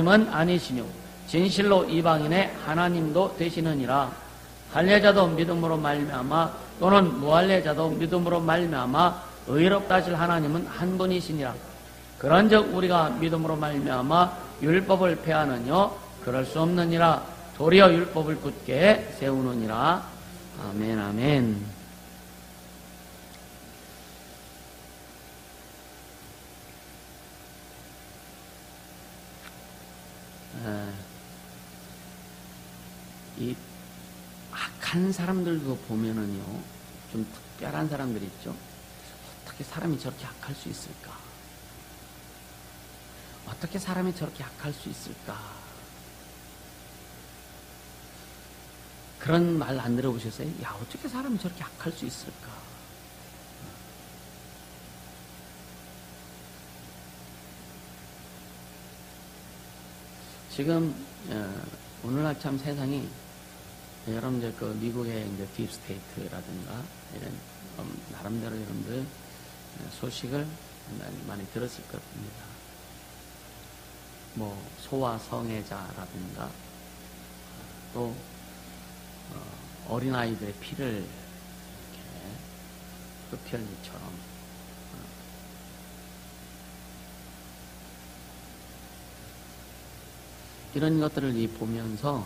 은 아니시뇨 진실로 이방인의 하나님도 되시느니라. 할례자도 믿음으로 말미암아 또는 무할례자도 믿음으로 말미암아 의롭다 하실 하나님은 한 분이시니라. 그런즉 우리가 믿음으로 말미암아 율법을 폐하느뇨 그럴 수 없느니라. 도리어 율법을 굳게 세우느니라. 아멘. 아멘. 이 악한 사람들도 보면은요, 좀 특별한 사람들 있죠. 어떻게 사람이 저렇게 악할 수 있을까? 어떻게 사람이 저렇게 악할 수 있을까? 그런 말 안 들어보셨어요? 야, 어떻게 사람이 저렇게 악할 수 있을까? 지금 오늘날 참 세상이 여러분들 그 미국의 이제 딥스테이트라든가 이런 나름대로 여러분들 소식을 많이 들었을 겁니다. 뭐 소아 성애자라든가 또 어린아이들의 피를 이렇게 흡혈처럼 이런 것들을 보면서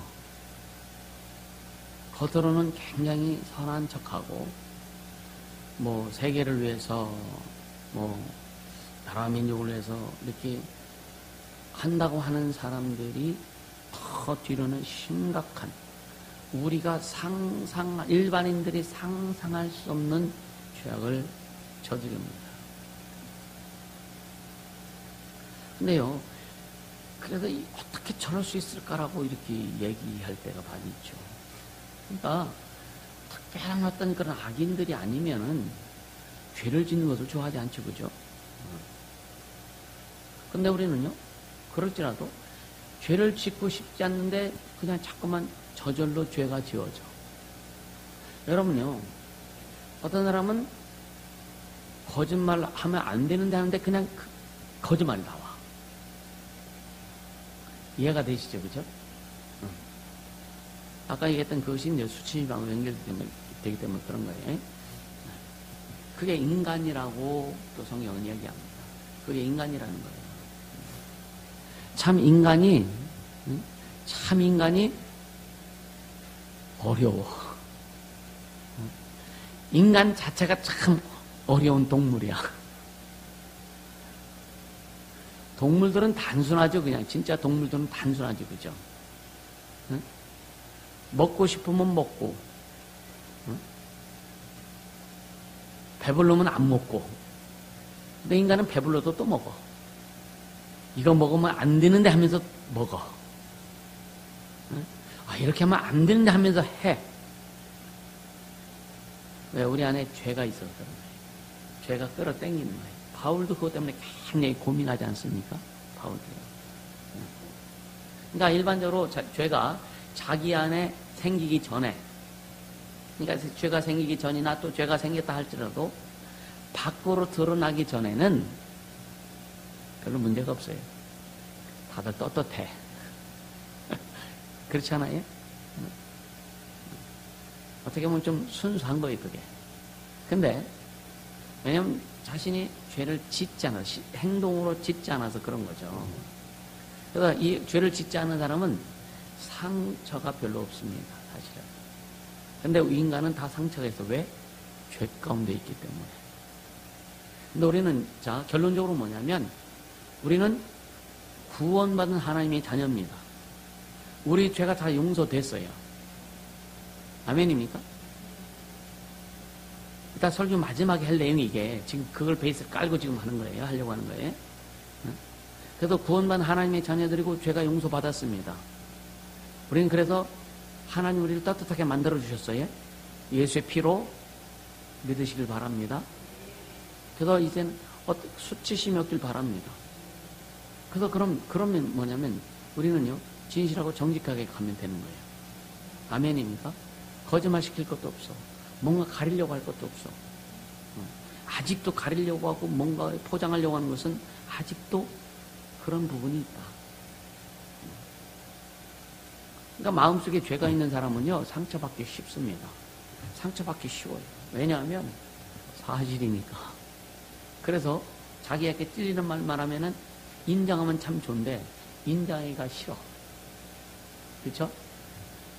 겉으로는 굉장히 선한 척하고 뭐 세계를 위해서 뭐 나라 민족을 위해서 이렇게 한다고 하는 사람들이 더 뒤로는 심각한 우리가 일반인들이 상상할 수 없는 죄악을 저지릅니다. 근데요, 그래서 어떻게 저럴 수 있을까라고 이렇게 얘기할 때가 많이 있죠. 그러니까 특별한 어떤 그런 악인들이 아니면은 죄를 짓는 것을 좋아하지 않죠, 그죠? 근데 우리는요, 그럴지라도 죄를 짓고 싶지 않는데 그냥 자꾸만 저절로 죄가 지어져. 여러분요, 어떤 사람은 거짓말 하면 안 되는데 하는데 그냥 거짓말이 나와. 이해가 되시죠, 그죠? 아까 얘기했던 그것이 이제 수치심하고 연결되기 때문에 그런 거예요. 그게 인간이라고 또 성경은 이야기합니다. 그게 인간이라는 거예요. 참 인간이 어려워. 인간 자체가 참 어려운 동물이야. 동물들은 단순하죠, 그냥. 진짜 동물들은 단순하죠, 그죠? 응? 먹고 싶으면 먹고, 응? 배불르면 안 먹고. 근데 인간은 배불러도 또 먹어. 이거 먹으면 안 되는데 하면서 먹어. 응? 아, 이렇게 하면 안 되는데 하면서 해. 왜? 우리 안에 죄가 있어서 그런 거예요. 죄가 끌어당기는 거예요. 바울도 그것 때문에 굉장히 고민하지 않습니까? 바울도. 그러니까 일반적으로 죄가 자기 안에 생기기 전에, 그러니까 죄가 생기기 전이나 또 죄가 생겼다 할지라도 밖으로 드러나기 전에는 별로 문제가 없어요. 다들 떳떳해. 그렇지 않아요? 어떻게 보면 좀 순수한 거예요, 그게. 근데 왜냐면 자신이 죄를 짓지 않아서, 행동으로 짓지 않아서 그런 거죠. 그래서 이 죄를 짓지 않은 사람은 상처가 별로 없습니다, 사실은. 근데 인간은 다 상처가 있어. 왜? 죄 가운데 있기 때문에. 근데 우리는, 자, 결론적으로 뭐냐면, 우리는 구원받은 하나님의 자녀입니다. 우리 죄가 다 용서됐어요. 아멘입니까? 일단 설교 마지막에 할 내용이 이게 지금 그걸 베이스를 깔고 지금 하는 거예요. 하려고 하는 거예요. 그래서 구원받은 하나님의 자녀들이고 죄가 용서받았습니다. 우리는 그래서 하나님 우리를 따뜻하게 만들어주셨어요. 예수의 피로 믿으시길 바랍니다. 그래서 이제는 수치심이 없길 바랍니다. 그래서 그러면 뭐냐면 우리는요, 진실하고 정직하게 가면 되는 거예요. 아멘입니까? 거짓말 시킬 것도 없어. 뭔가 가리려고 할 것도 없어. 아직도 가리려고 하고 뭔가 포장하려고 하는 것은 아직도 그런 부분이 있다. 그러니까 마음속에 죄가 있는 사람은요, 상처받기 쉽습니다. 상처받기 쉬워요. 왜냐하면 사실이니까. 그래서 자기에게 찔리는 말만 하면은 인정하면 참 좋은데 인정하기가 싫어. 그렇죠?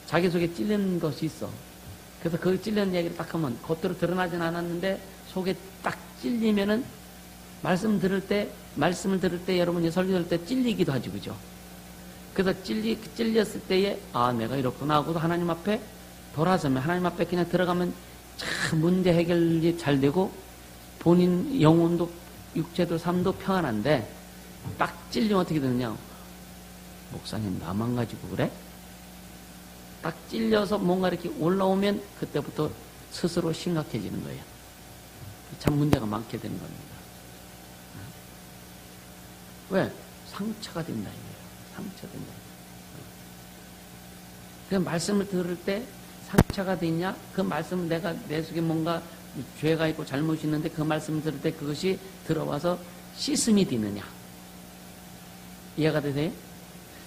자기 속에 찔리는 것이 있어. 그래서 그 찔리는 얘기를 딱 하면 겉으로 드러나진 않았는데 속에 딱 찔리면은 말씀을 들을 때 여러분이 설교 들을 때 찔리기도 하지, 그죠? 그래서 찔렸을 때에 아, 내가 이렇구나 하고 하나님 앞에 돌아서면 하나님 앞에 그냥 들어가면 참 문제 해결이 잘 되고 본인 영혼도 육체도 삶도 평안한데 딱 찔리면 어떻게 되느냐? 목사님 나만 가지고 그래? 딱 찔려서 뭔가 이렇게 올라오면 그때부터 스스로 심각해지는 거예요. 참 문제가 많게 되는 겁니다. 왜? 상처가 된다 이거예요. 상처된다. 그 말씀을 들을 때 상처가 되냐? 그 말씀은 내가 내 속에 뭔가 죄가 있고 잘못이 있는데 그 말씀을 들을 때 그것이 들어와서 씻음이 되느냐? 이해가 되세요?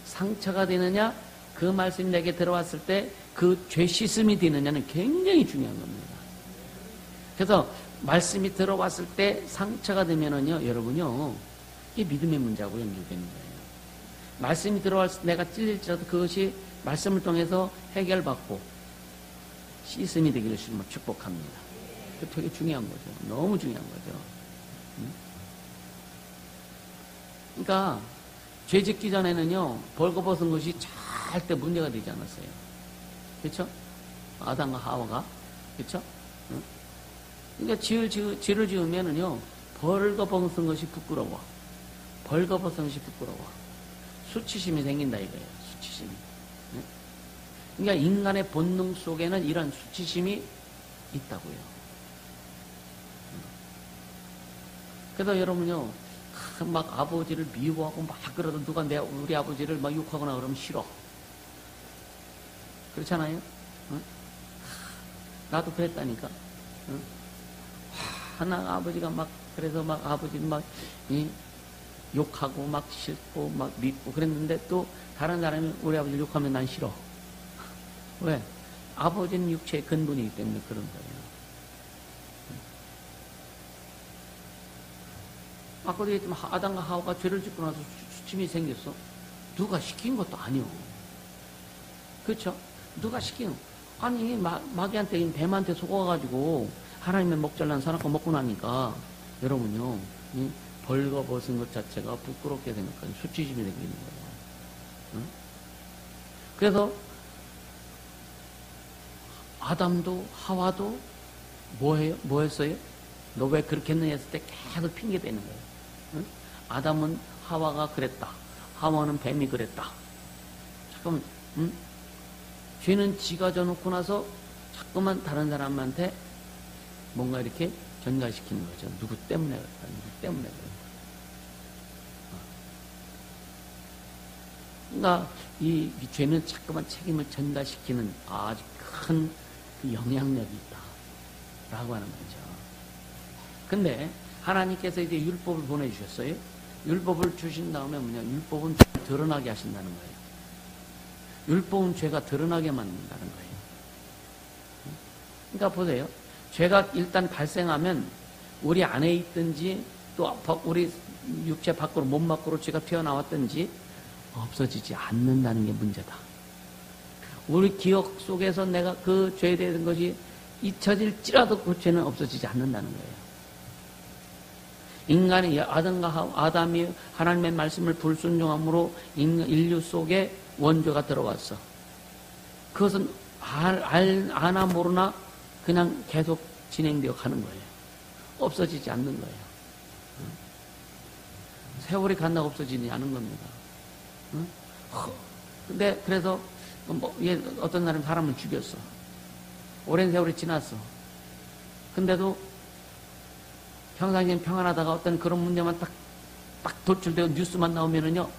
상처가 되느냐? 그 말씀이 내게 들어왔을 때 그 죄 씻음이 되느냐는 굉장히 중요한 겁니다. 그래서 말씀이 들어왔을 때 상처가 되면은요, 여러분요, 이게 믿음의 문제하고 연결되는 거예요. 말씀이 들어왔을 때 내가 찔릴지라도 그것이 말씀을 통해서 해결받고 씻음이 되기를 주님을 축복합니다. 그 되게 중요한 거죠. 너무 중요한 거죠. 그러니까 죄 짓기 전에는요, 벌거벗은 것이 절대 문제가 되지 않았어요. 그렇죠? 아담과 하와가. 그렇죠? 그러니까 죄를 지으면은요, 벌거벗은 것이 부끄러워. 벌거벗은 것이 부끄러워. 수치심이 생긴다 이거예요. 수치심이. 그러니까 인간의 본능 속에는 이런 수치심이 있다고요. 그래서 여러분요, 막 아버지를 미워하고 막 그러다 누가 우리 아버지를 막 욕하거나 그러면 싫어. 그렇잖아요? 나도 그랬다니까. 하나 아버지가 막 그래서 막 아버지는 막 욕하고 막 싫고 막 믿고 그랬는데 또 다른 사람이 우리 아버지를 욕하면 난 싫어. 왜? 아버지는 육체의 근본이기 때문에 그런 거예요. 아까도 얘기했지만 아담과 하와가 죄를 짓고 나서 수침이 생겼어. 누가 시킨 것도 아니오. 그렇죠? 누가 시킨? 아니 마귀한테 뱀한테 속아가지고 하나님의 목잘난 사람과 먹고 나니까 여러분요, 벌거벗은 것 자체가 부끄럽게 생각하는 수치심이 생기는 거예요. 응? 그래서 아담도 하와도 뭐 했어요? 너 왜 그렇게 했느냐 했을 때 계속 핑계 대는 거예요. 응? 아담은 하와가 그랬다. 하와는 뱀이 그랬다. 잠깐만, 죄는 지가 져놓고 나서 자꾸만 다른 사람한테 뭔가 이렇게 전가시키는 거죠. 누구 때문에 그랬다. 누구 때문에 그랬다. 그러니까 이 죄는 자꾸만 책임을 전가시키는 아주 큰 그 영향력이 있다. 라고 하는 거죠. 근데 하나님께서 이제 율법을 보내주셨어요. 율법을 주신 다음에 뭐냐? 율법은 드러나게 하신다는 거예요. 율법은 죄가 드러나게 만든다는 거예요. 그러니까 보세요. 죄가 일단 발생하면 우리 안에 있든지 또 우리 육체 밖으로 몸 밖으로 죄가 튀어나왔든지 없어지지 않는다는 게 문제다. 우리 기억 속에서 내가 그 죄에 대한 것이 잊혀질지라도 그 죄는 없어지지 않는다는 거예요. 인간이 아담이 하나님의 말씀을 불순종함으로 인류 속에 원죄가 들어왔어. 그것은 아나 모르나 그냥 계속 진행되어 가는 거예요. 없어지지 않는 거예요. 세월이 간다고 없어지지 않은 겁니다. 근데 그래서 어떤 사람을 죽였어. 오랜 세월이 지났어. 근데도 평상시엔 평안하다가 어떤 그런 문제만 딱 도출되고 뉴스만 나오면은요,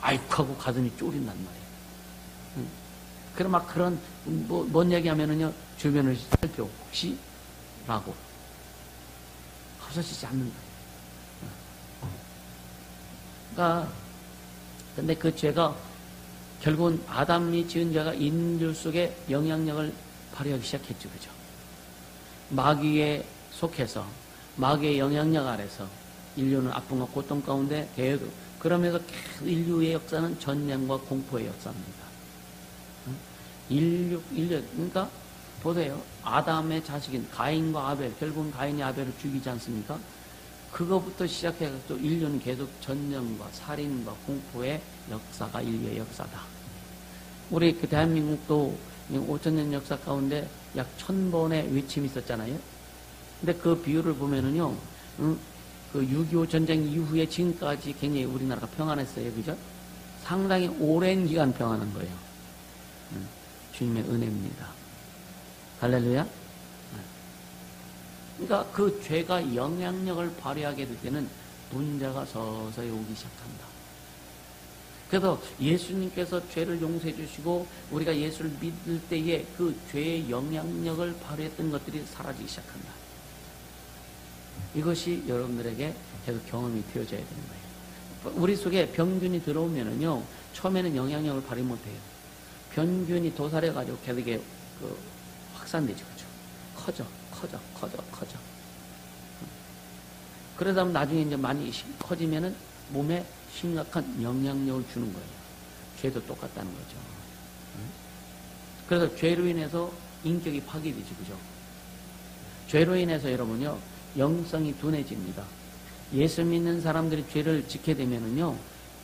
아이쿠 하고 가슴이 쫄린단 말이에요. 그럼 막 그런, 뭔 얘기 하면은요, 주변을 살펴, 혹시? 라고. 없어지지 않는 거예요. 그러니까, 근데 그 죄가 결국은 아담이 지은 죄가 인류 속에 영향력을 발휘하기 시작했죠. 그죠? 마귀에 속해서 마귀의 영향력 아래서 인류는 아픔과 고통 가운데 계속 그러면서 계속 인류의 역사는 전쟁과 공포의 역사입니다. 그러니까 보세요. 아담의 자식인 가인과 아벨, 결국은 가인이 아벨을 죽이지 않습니까? 그거부터 시작해서 또 인류는 계속 전쟁과 살인과 공포의 역사가 인류의 역사다. 우리 그 대한민국도 5,000년 역사 가운데 약 1,000번의 외침이 있었잖아요. 근데 그 비율을 보면은요, 그 6.25 전쟁 이후에 지금까지 굉장히 우리나라가 평안했어요. 그죠? 상당히 오랜 기간 평안한 거예요. 주님의 은혜입니다. 할렐루야? 그러니까 그 죄가 영향력을 발휘하게 될 때는 문제가 서서히 오기 시작한다. 그래서 예수님께서 죄를 용서해 주시고 우리가 예수를 믿을 때에 그 죄의 영향력을 발휘했던 것들이 사라지기 시작한다. 이것이 여러분들에게 계속 경험이 되어져야 되는 거예요. 우리 속에 병균이 들어오면은요, 처음에는 영향력을 발휘 못해요. 병균이 도살해가지고 계속 이게 확산되죠. 그죠? 커져. 그러다 보면 나중에 이제 많이 커지면은 몸에 심각한 영향력을 주는 거예요. 죄도 똑같다는 거죠. 그래서 죄로 인해서 인격이 파괴되죠. 그죠? 죄로 인해서 여러분요, 영성이 둔해집니다. 예수 믿는 사람들이 죄를 짓게 되면은요,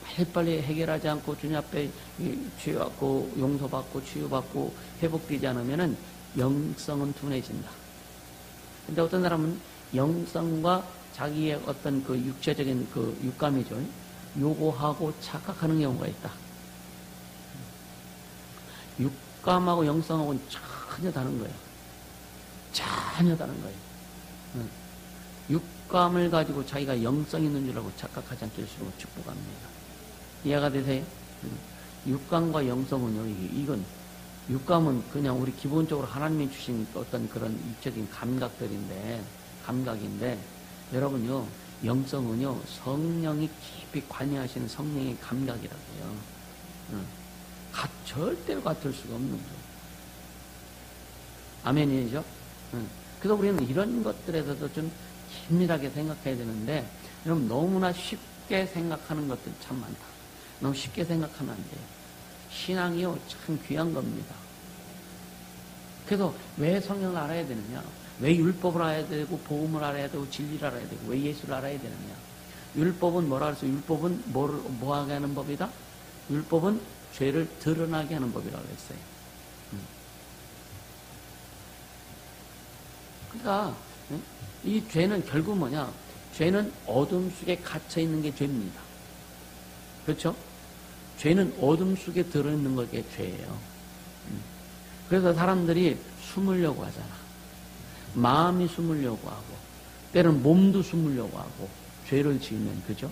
빨리빨리 해결하지 않고 주님 앞에 죄받고 용서받고 치유받고 회복되지 않으면은 영성은 둔해진다. 근데 어떤 사람은 영성과 자기의 어떤 그 육체적인 그 육감이죠. 요구하고 착각하는 경우가 있다. 육감하고 영성하고는 전혀 다른 거예요. 전혀 다른 거예요. 육감을 가지고 자기가 영성 있는 줄 알고 착각하지 않게 해주시고 축복합니다. 이해가 되세요? 육감과 영성은요, 이건 육감은 그냥 우리 기본적으로 하나님이 주신 어떤 그런 육적인 감각인데, 여러분요, 영성은요, 성령이 깊이 관여하시는 성령의 감각이라고요. 절대로 같을 수가 없는 거예요. 아멘이죠? 그래서 우리는 이런 것들에서도 좀 긴밀하게 생각해야 되는데, 여러분 너무나 쉽게 생각하는 것들이 참 많다. 너무 쉽게 생각하면 안 돼요. 신앙이요, 참 귀한 겁니다. 그래서 왜 성경을 알아야 되느냐? 왜 율법을 알아야 되고, 복음을 알아야 되고, 진리를 알아야 되고, 왜 예수를 알아야 되느냐? 율법은 뭐라 그랬어요? 율법은 뭐하게 하는 법이다? 율법은 죄를 드러나게 하는 법이라고 했어요. 그러니까 이 죄는 결국 뭐냐? 죄는 어둠 속에 갇혀 있는 게 죄입니다. 그렇죠? 죄는 어둠 속에 들어있는 게 죄예요. 그래서 사람들이 숨으려고 하잖아. 마음이 숨으려고 하고, 때로는 몸도 숨으려고 하고, 죄를 지으면, 그죠?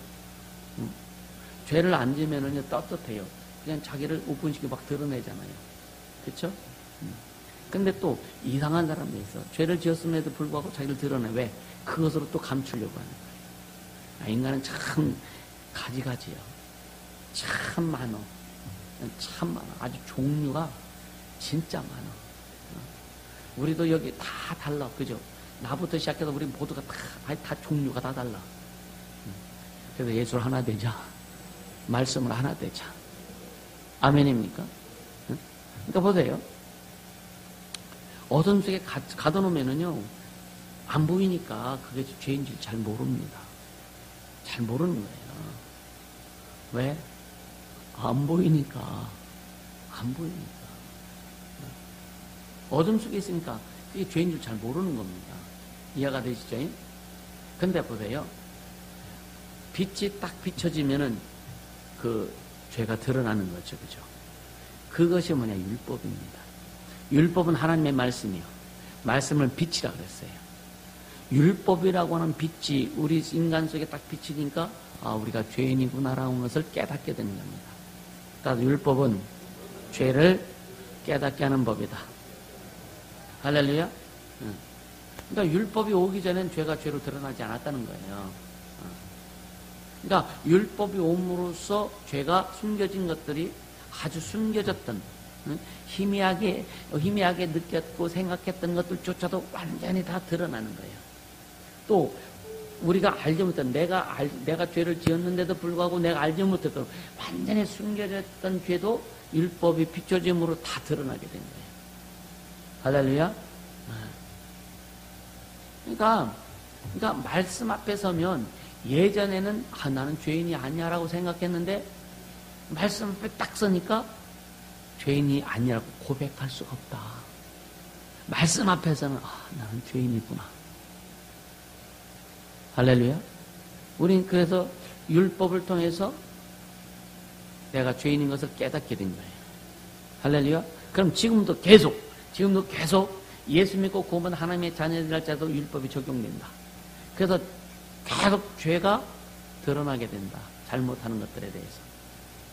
죄를 안 지으면은 떳떳해요. 그냥 자기를 오픈시켜 막 드러내잖아요. 그쵸? 근데 또 이상한 사람도 있어. 죄를 지었음에도 불구하고 자기를 드러내. 왜? 그것으로 또 감추려고 하는 거야. 인간은 참 가지가지요. 참 많어. 참 많아. 아주 종류가 진짜 많아. 우리도 여기 다 달라. 그죠? 나부터 시작해서 우리 모두가 다 종류가 다 달라. 그래서 예수를 하나 되자. 말씀을 하나 되자. 아멘입니까? 그러니까 보세요. 어둠 속에 가둬놓으면은요, 안 보이니까 그게 죄인지 잘 모릅니다. 잘 모르는 거예요. 왜? 안 보이니까. 어둠 속에 있으니까 그게 죄인 줄 잘 모르는 겁니다. 이해가 되시죠? 근데 보세요. 빛이 딱 비춰지면은 그 죄가 드러나는 거죠. 그죠? 그것이 뭐냐? 율법입니다. 율법은 하나님의 말씀이요. 말씀을 빛이라 그랬어요. 율법이라고 하는 빛이 우리 인간 속에 딱 비치니까 우리가 죄인이구나라는 것을 깨닫게 되는 겁니다. 그러니까 율법은 죄를 깨닫게 하는 법이다. 할렐루야? 그러니까 율법이 오기 전엔 죄가 죄로 드러나지 않았다는 거예요. 그러니까 율법이 옴으로써 죄가 숨겨진 것들이 아주 숨겨졌던, 희미하게 느꼈고 생각했던 것들조차도 완전히 다 드러나는 거예요. 또 우리가 알지 못한 내가 죄를 지었는데도 불구하고 내가 알지 못했던 완전히 숨겨졌던 죄도 율법이 비춰짐으로 다 드러나게 된 거예요. 할렐루야. 그러니까 말씀 앞에 서면 예전에는 나는 죄인이 아니야라고 생각했는데 말씀 앞에 딱 서니까 죄인이 아니라고 고백할 수가 없다. 말씀 앞에서는 나는 죄인이구나. 할렐루야. 우린 그래서 율법을 통해서 내가 죄인인 것을 깨닫게 된 거예요. 할렐루야. 그럼 지금도 계속 예수 믿고 구원받은 하나님의 자녀들한테도 율법이 적용된다. 그래서 계속 죄가 드러나게 된다. 잘못하는 것들에 대해서.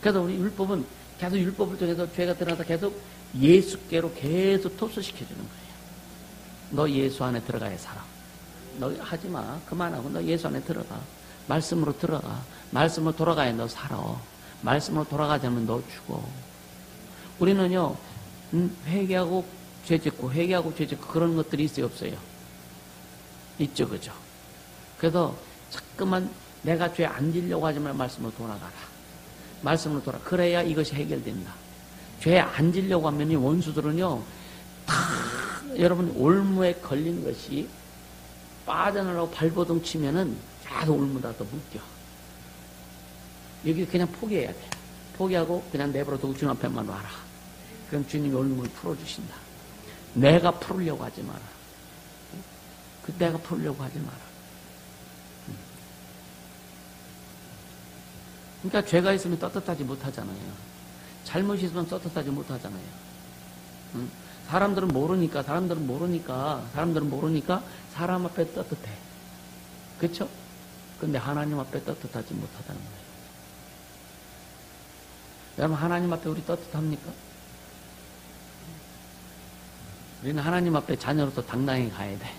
그래서 우리 율법은 계속 율법을 통해서 죄가 드러나서 계속 예수께로 계속 흡수시켜주는 거예요. 너 예수 안에 들어가야 살아. 너 하지 마. 그만하고 너 예수 안에 들어가. 말씀으로 들어가. 말씀으로 돌아가야 너 살아. 말씀으로 돌아가지 않으면 너 죽어. 우리는요, 회개하고 죄 짓고 그런 것들이 있어요, 없어요? 있죠, 그죠? 그래서 자꾸만 내가 죄 안 지려고 하지 말고 말씀으로 돌아가라. 말씀으로 돌아. 그래야 이것이 해결된다. 죄 안 지려고 하면 이 원수들은요, 여러분 올무에 걸린 것이 빠져나가고 발버둥 치면은 계속 올무다가 묶여. 여기 그냥 포기해야 돼. 포기하고 그냥 내버려 두고 주님 앞에만 와라. 그럼 주님이 올무를 풀어주신다. 내가 풀으려고 하지 마라. 내가 풀으려고 하지 마라. 그러니까 죄가 있으면 떳떳하지 못하잖아요. 잘못이 있으면 떳떳하지 못하잖아요. 사람들은 모르니까 사람 앞에 떳떳해. 그렇죠? 근데 하나님 앞에 떳떳하지 못하다는 거예요. 여러분, 하나님 앞에 우리 떳떳합니까? 우리는 하나님 앞에 자녀로서 당당히 가야 돼.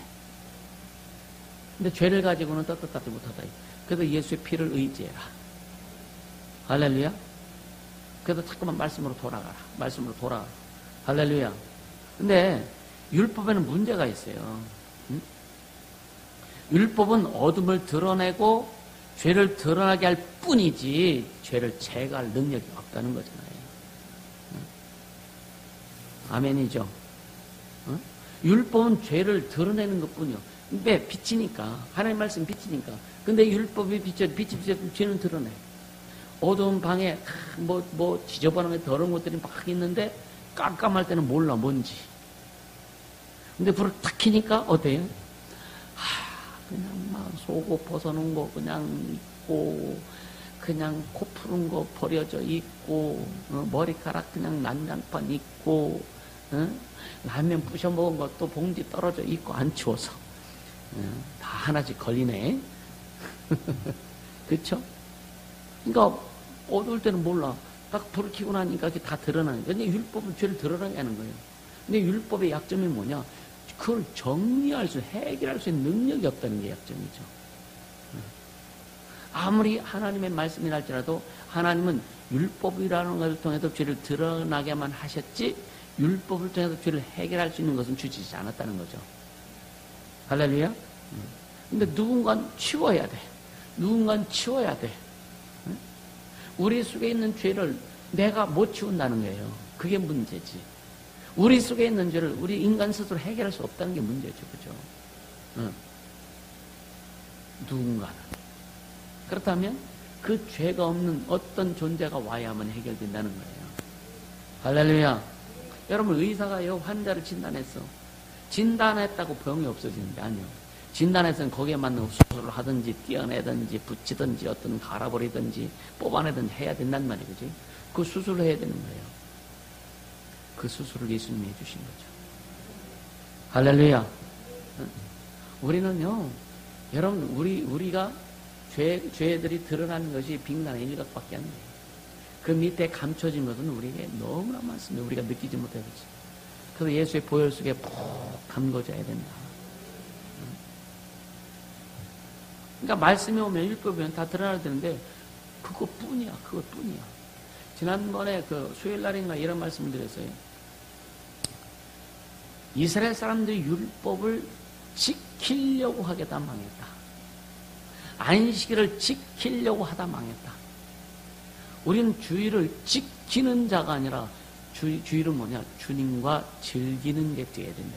근데 죄를 가지고는 떳떳하지 못하다. 그래서 예수의 피를 의지해라. 할렐루야. 그래서 자꾸만 말씀으로 돌아가라. 말씀으로 돌아가라. 할렐루야. 근데 율법에는 문제가 있어요. 율법은 어둠을 드러내고 죄를 드러나게 할 뿐이지 죄를 제거할 능력이 없다는 거잖아요. 아멘이죠. 율법은 죄를 드러내는 것뿐이요. 근데 빛이니까, 하나님 말씀 빛이니까. 근데 율법이 빛이 비춰서 죄는 드러내. 어두운 방에 지저분하게 더러운 것들이 막 있는데 깜깜할 때는 몰라 뭔지. 근데 불을 탁 켜니까 어때요? 그냥 막 속옷 벗어놓은 거 그냥 있고, 그냥 코 푸른 거 버려져 있고, 머리카락 그냥 난장판 있고, 라면 부셔 먹은 것도 봉지 떨어져 있고, 안 치워서. 다 하나씩 걸리네. 그쵸? 그러니까 어두울 때는 몰라. 딱 불을 켜고 나니까 그게 다 드러나는 거예요. 근데 율법은 죄를 드러나게 하는 거예요. 근데 율법의 약점이 뭐냐? 그걸 해결할 수 있는 능력이 없다는 게 약점이죠. 아무리 하나님의 말씀이 날지라도 하나님은 율법이라는 것을 통해서 죄를 드러나게만 하셨지 율법을 통해서 죄를 해결할 수 있는 것은 주시지 않았다는 거죠. 할렐루야? 근데 누군가는 치워야 돼. 우리 속에 있는 죄를 내가 못 치운다는 거예요. 그게 문제지. 우리 속에 있는 죄를 우리 인간 스스로 해결할 수 없다는 게 문제죠. 그죠? 누군가는. 그렇다면 그 죄가 없는 어떤 존재가 와야만 해결된다는 거예요. 할렐루야. 여러분, 의사가요, 환자를 진단했어. 진단했다고 병이 없어지는데 아니요. 진단해서는 거기에 맞는 수술을 하든지 떼어내든지 붙이든지 어떤 갈아버리든지 뽑아내든지 해야 된단 말이에요. 그지? 그 수술을 해야 되는 거예요. 그 수술을 예수님이 해주신 거죠. 할렐루야. 우리는요, 여러분, 우리가 죄들이 드러나는 것이 빙산의 일각밖에 안 돼요. 그 밑에 감춰진 것은 우리에게 너무나 많습니다. 우리가 느끼지 못해서. 그래서 예수의 보혈 속에 푹 담궈져야 된다. 그러니까 말씀이 오면 율법이 오면 다 드러나야 되는데 그것뿐이야. 지난번에 그 수요일날인가 이런 말씀을 드렸어요. 이스라엘 사람들이 율법을 지키려고 하겠다 망했다. 안식일을 지키려고 하다 망했다. 우리는 주일을 지키는 자가 아니라 주일은 뭐냐? 주님과 즐기는 게 되어야 된다.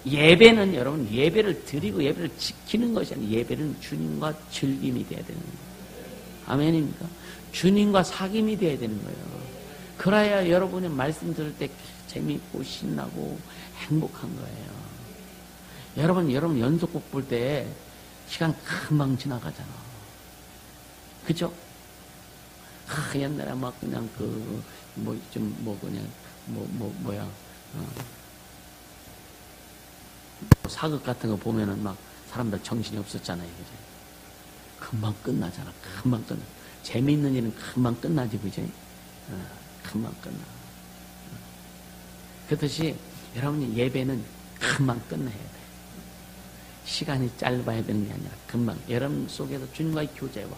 예배는 여러분 예배를 드리고 예배를 지키는 것이 아니라 예배는 주님과 즐김이 되어야 되는 거예요. 아멘입니까? 주님과 사귐이 되어야 되는 거예요. 그래야 여러분이 말씀 들을 때 재미있고 신나고 행복한 거예요. 여러분 연속곡 볼 때 시간 금방 지나가잖아. 그죠? 옛날에 막 그냥 사극 같은 거 보면은 막 사람들 정신이 없었잖아요. 그죠? 금방 끝나잖아. 금방 끝나. 재미있는 일은 금방 끝나지, 그지? 금방 끝나. 그렇듯이 여러분이 예배는 금방 끝내야 돼. 시간이 짧아야 되는 게 아니라 금방 여러분 속에서 주님과의 교제와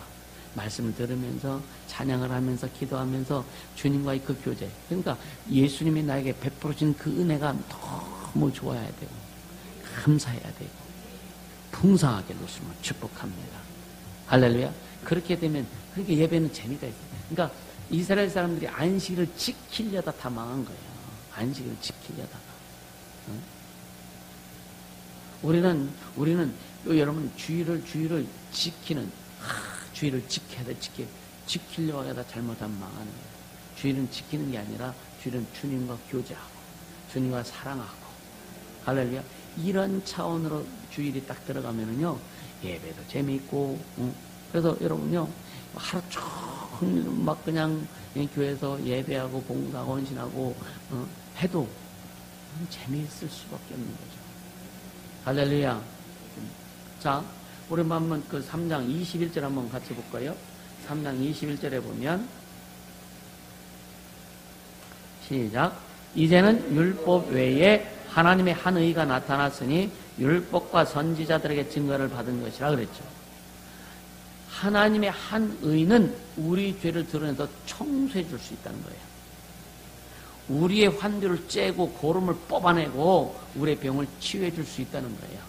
말씀을 들으면서 찬양을 하면서 기도하면서 주님과의 그 교제, 그러니까 예수님이 나에게 베풀어진 그 은혜가 너무 좋아야 되고 감사해야 되고 풍성하게 누리시면 축복합니다. 할렐루야. 그렇게 되면 그렇게 예배는 재미가 있어요. 그러니까 이스라엘 사람들이 안식일을 지키려다 다 망한 거예요. 안식일을 지키려다가. 우리는 여러분 주일을 지키는 주일을 지켜야 돼. 지키려고 하다 잘못하면 망하는 거예요. 주일은 지키는 게 아니라 주일은 주님과 교제하고 주님과 사랑하고 할렐루야. 이런 차원으로 주일이 딱 들어가면은요 예배도 재미있고 그래서 여러분요 하루 종일 막 그냥 교회에서 예배하고 봉사하고 헌신하고 해도 재미있을 수밖에 없는 거죠. 할렐루야. 자, 우리 한번 그 3장 21절 한번 같이 볼까요? 3장 21절에 보면 시작. 이제는 율법 외에 하나님의 한 의가 나타났으니 율법과 선지자들에게 증거를 받은 것이라 그랬죠. 하나님의 한 의는 우리 죄를 드러내서 청소해 줄 수 있다는 거예요. 우리의 환두를 째고 고름을 뽑아내고 우리의 병을 치유해 줄 수 있다는 거예요.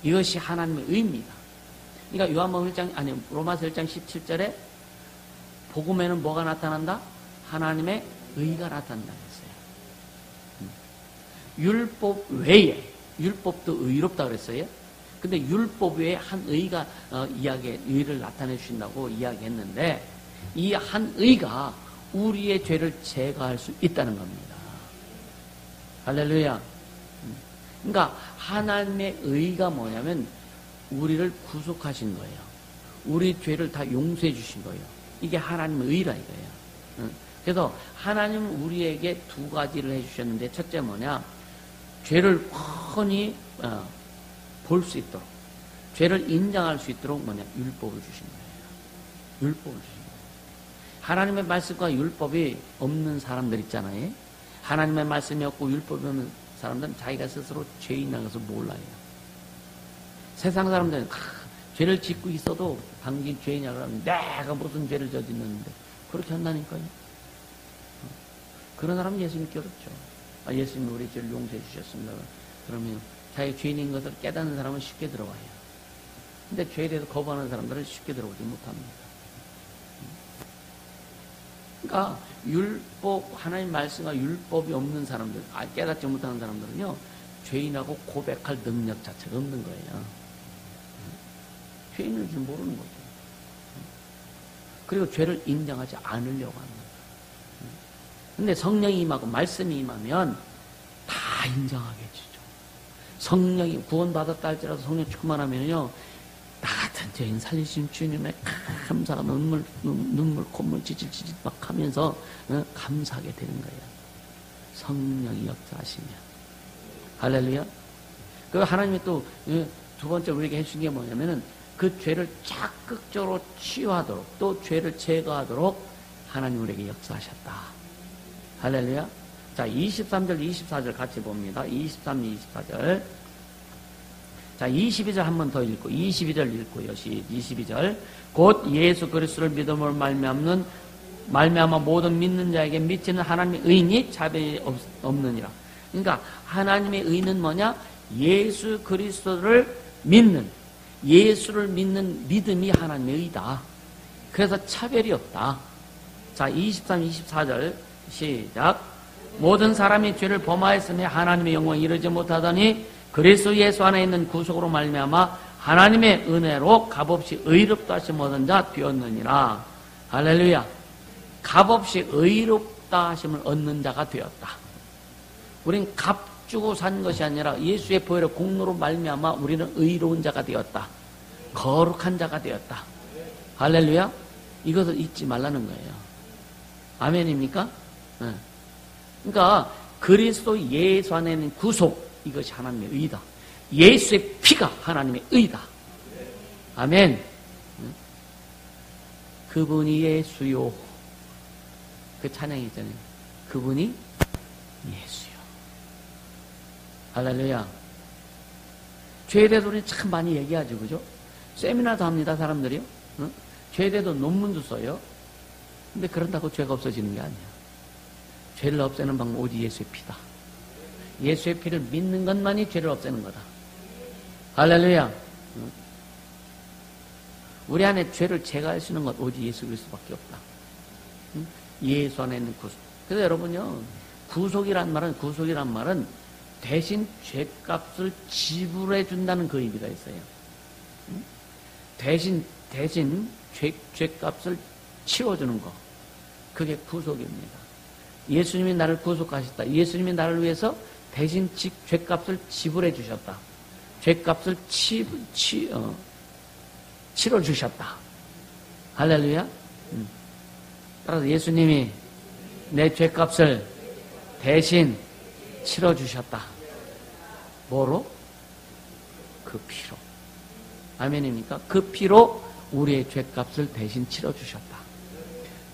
이것이 하나님의 의입니다. 그러니까 로마서 1장 17절에 복음에는 뭐가 나타난다? 하나님의 의가 나타난다 그랬어요. 율법 외에, 율법도 의롭다 그랬어요. 근데 율법 외에 한 의가 의를 나타내 주신다고 이야기했는데 이 한 의가 우리의 죄를 제거할 수 있다는 겁니다. 할렐루야. 그러니까 하나님의 의가 뭐냐면 우리를 구속하신 거예요. 우리 죄를 다 용서해 주신 거예요. 이게 하나님의 의라 이거예요. 그래서 하나님은 우리에게 두 가지를 해주셨는데 첫째 뭐냐? 죄를 훤히 볼 수 있도록, 죄를 인정할 수 있도록 뭐냐? 율법을 주신 거예요. 율법을 주신 거예요. 하나님의 말씀과 율법이 없는 사람들 있잖아요. 하나님의 말씀이 없고 율법이 없는 사람들은 자기가 스스로 죄인이라는 것을 몰라요. 세상 사람들은 죄를 짓고 있어도 당신 죄인이라고 하면 내가 무슨 죄를 저질렀는데 그렇게 한다니까요. 그런 사람은 예수 믿기 어렵죠. 예수님이 우리 죄를 용서해 주셨습니다. 그러면 자기 죄인인 것을 깨닫는 사람은 쉽게 들어와요. 근데 죄에 대해서 거부하는 사람들은 쉽게 들어오지 못합니다. 그러니까 율법, 하나님 말씀과 율법이 없는 사람들, 깨닫지 못하는 사람들은요 죄인하고 고백할 능력 자체가 없는 거예요. 죄인인 줄 모르는 거죠. 그리고 죄를 인정하지 않으려고 하는 거예요. 근데 성령이 임하고 말씀이 임하면 다 인정하게 해주죠. 성령이 구원받았다 할지라도 성령 충만하면요 나 같은 죄인 살리신 주님의 감사가 눈물 콧물 지질지질 막 하면서 감사하게 되는 거예요. 성령이 역사하시면. 할렐루야. 그 하나님이 또 두 번째 우리에게 해주신 게 뭐냐면은 그 죄를 적극적으로 치유하도록 또 죄를 제거하도록 하나님 우리에게 역사하셨다. 할렐루야. 자, 23절 24절 같이 봅니다. 23, 24절. 자, 22절 한 번 더 읽고, 22절 읽고요. 22절. 곧 예수 그리스도를 믿음으로 말미암아 모든 믿는 자에게 미치는 하나님의 의인이 차별이 없느니라. 그러니까 하나님의 의는 뭐냐? 예수 그리스도를 믿는, 예수를 믿는 믿음이 하나님의 의다. 그래서 차별이 없다. 자, 23, 24절 시작. 모든 사람이 죄를 범하였으며 하나님의 영광에 이르지 못하더니 그리스도 예수 안에 있는 구속으로 말미암아 하나님의 은혜로 값없이 의롭다 하심 얻은 자 되었느니라. 할렐루야. 값없이 의롭다 하심을 얻는 자가 되었다. 우린 값 주고 산 것이 아니라 예수의 보혈의 공로로 말미암아 우리는 의로운 자가 되었다. 거룩한 자가 되었다. 할렐루야. 이것을 잊지 말라는 거예요. 아멘입니까? 네. 그러니까 그리스도 예수 안에 있는 구속, 이것이 하나님의 의다. 예수의 피가 하나님의 의다. 아멘. 그분이 예수요. 그 찬양이 있잖아요. 그분이 예수요. 할렐루야. 죄에 대해서 우리 참 많이 얘기하죠, 그죠? 세미나도 합니다, 사람들이요. 응? 죄에 대해서 논문도 써요. 근데 그런다고 죄가 없어지는 게 아니야. 죄를 없애는 방법 오직 예수의 피다. 예수의 피를 믿는 것만이 죄를 없애는 거다. 할렐루야. 응? 우리 안에 죄를 제거할 수 있는 것 오직 예수 그리스도밖에 없다. 응? 예수 안에 있는 구속. 그래서 여러분요, 구속이란 말은 대신 죄값을 지불해 준다는 그 의미가 있어요. 응? 대신 죄값을 치워주는 거. 그게 구속입니다. 예수님이 나를 구속하셨다. 예수님이 나를 위해서 대신 죄값을 지불해 주셨다. 죄값을 치러 주셨다. 할렐루야. 따라서 예수님이 내 죄값을 대신 치러 주셨다. 뭐로? 그 피로. 아멘입니까? 그 피로 우리의 죄값을 대신 치러 주셨다.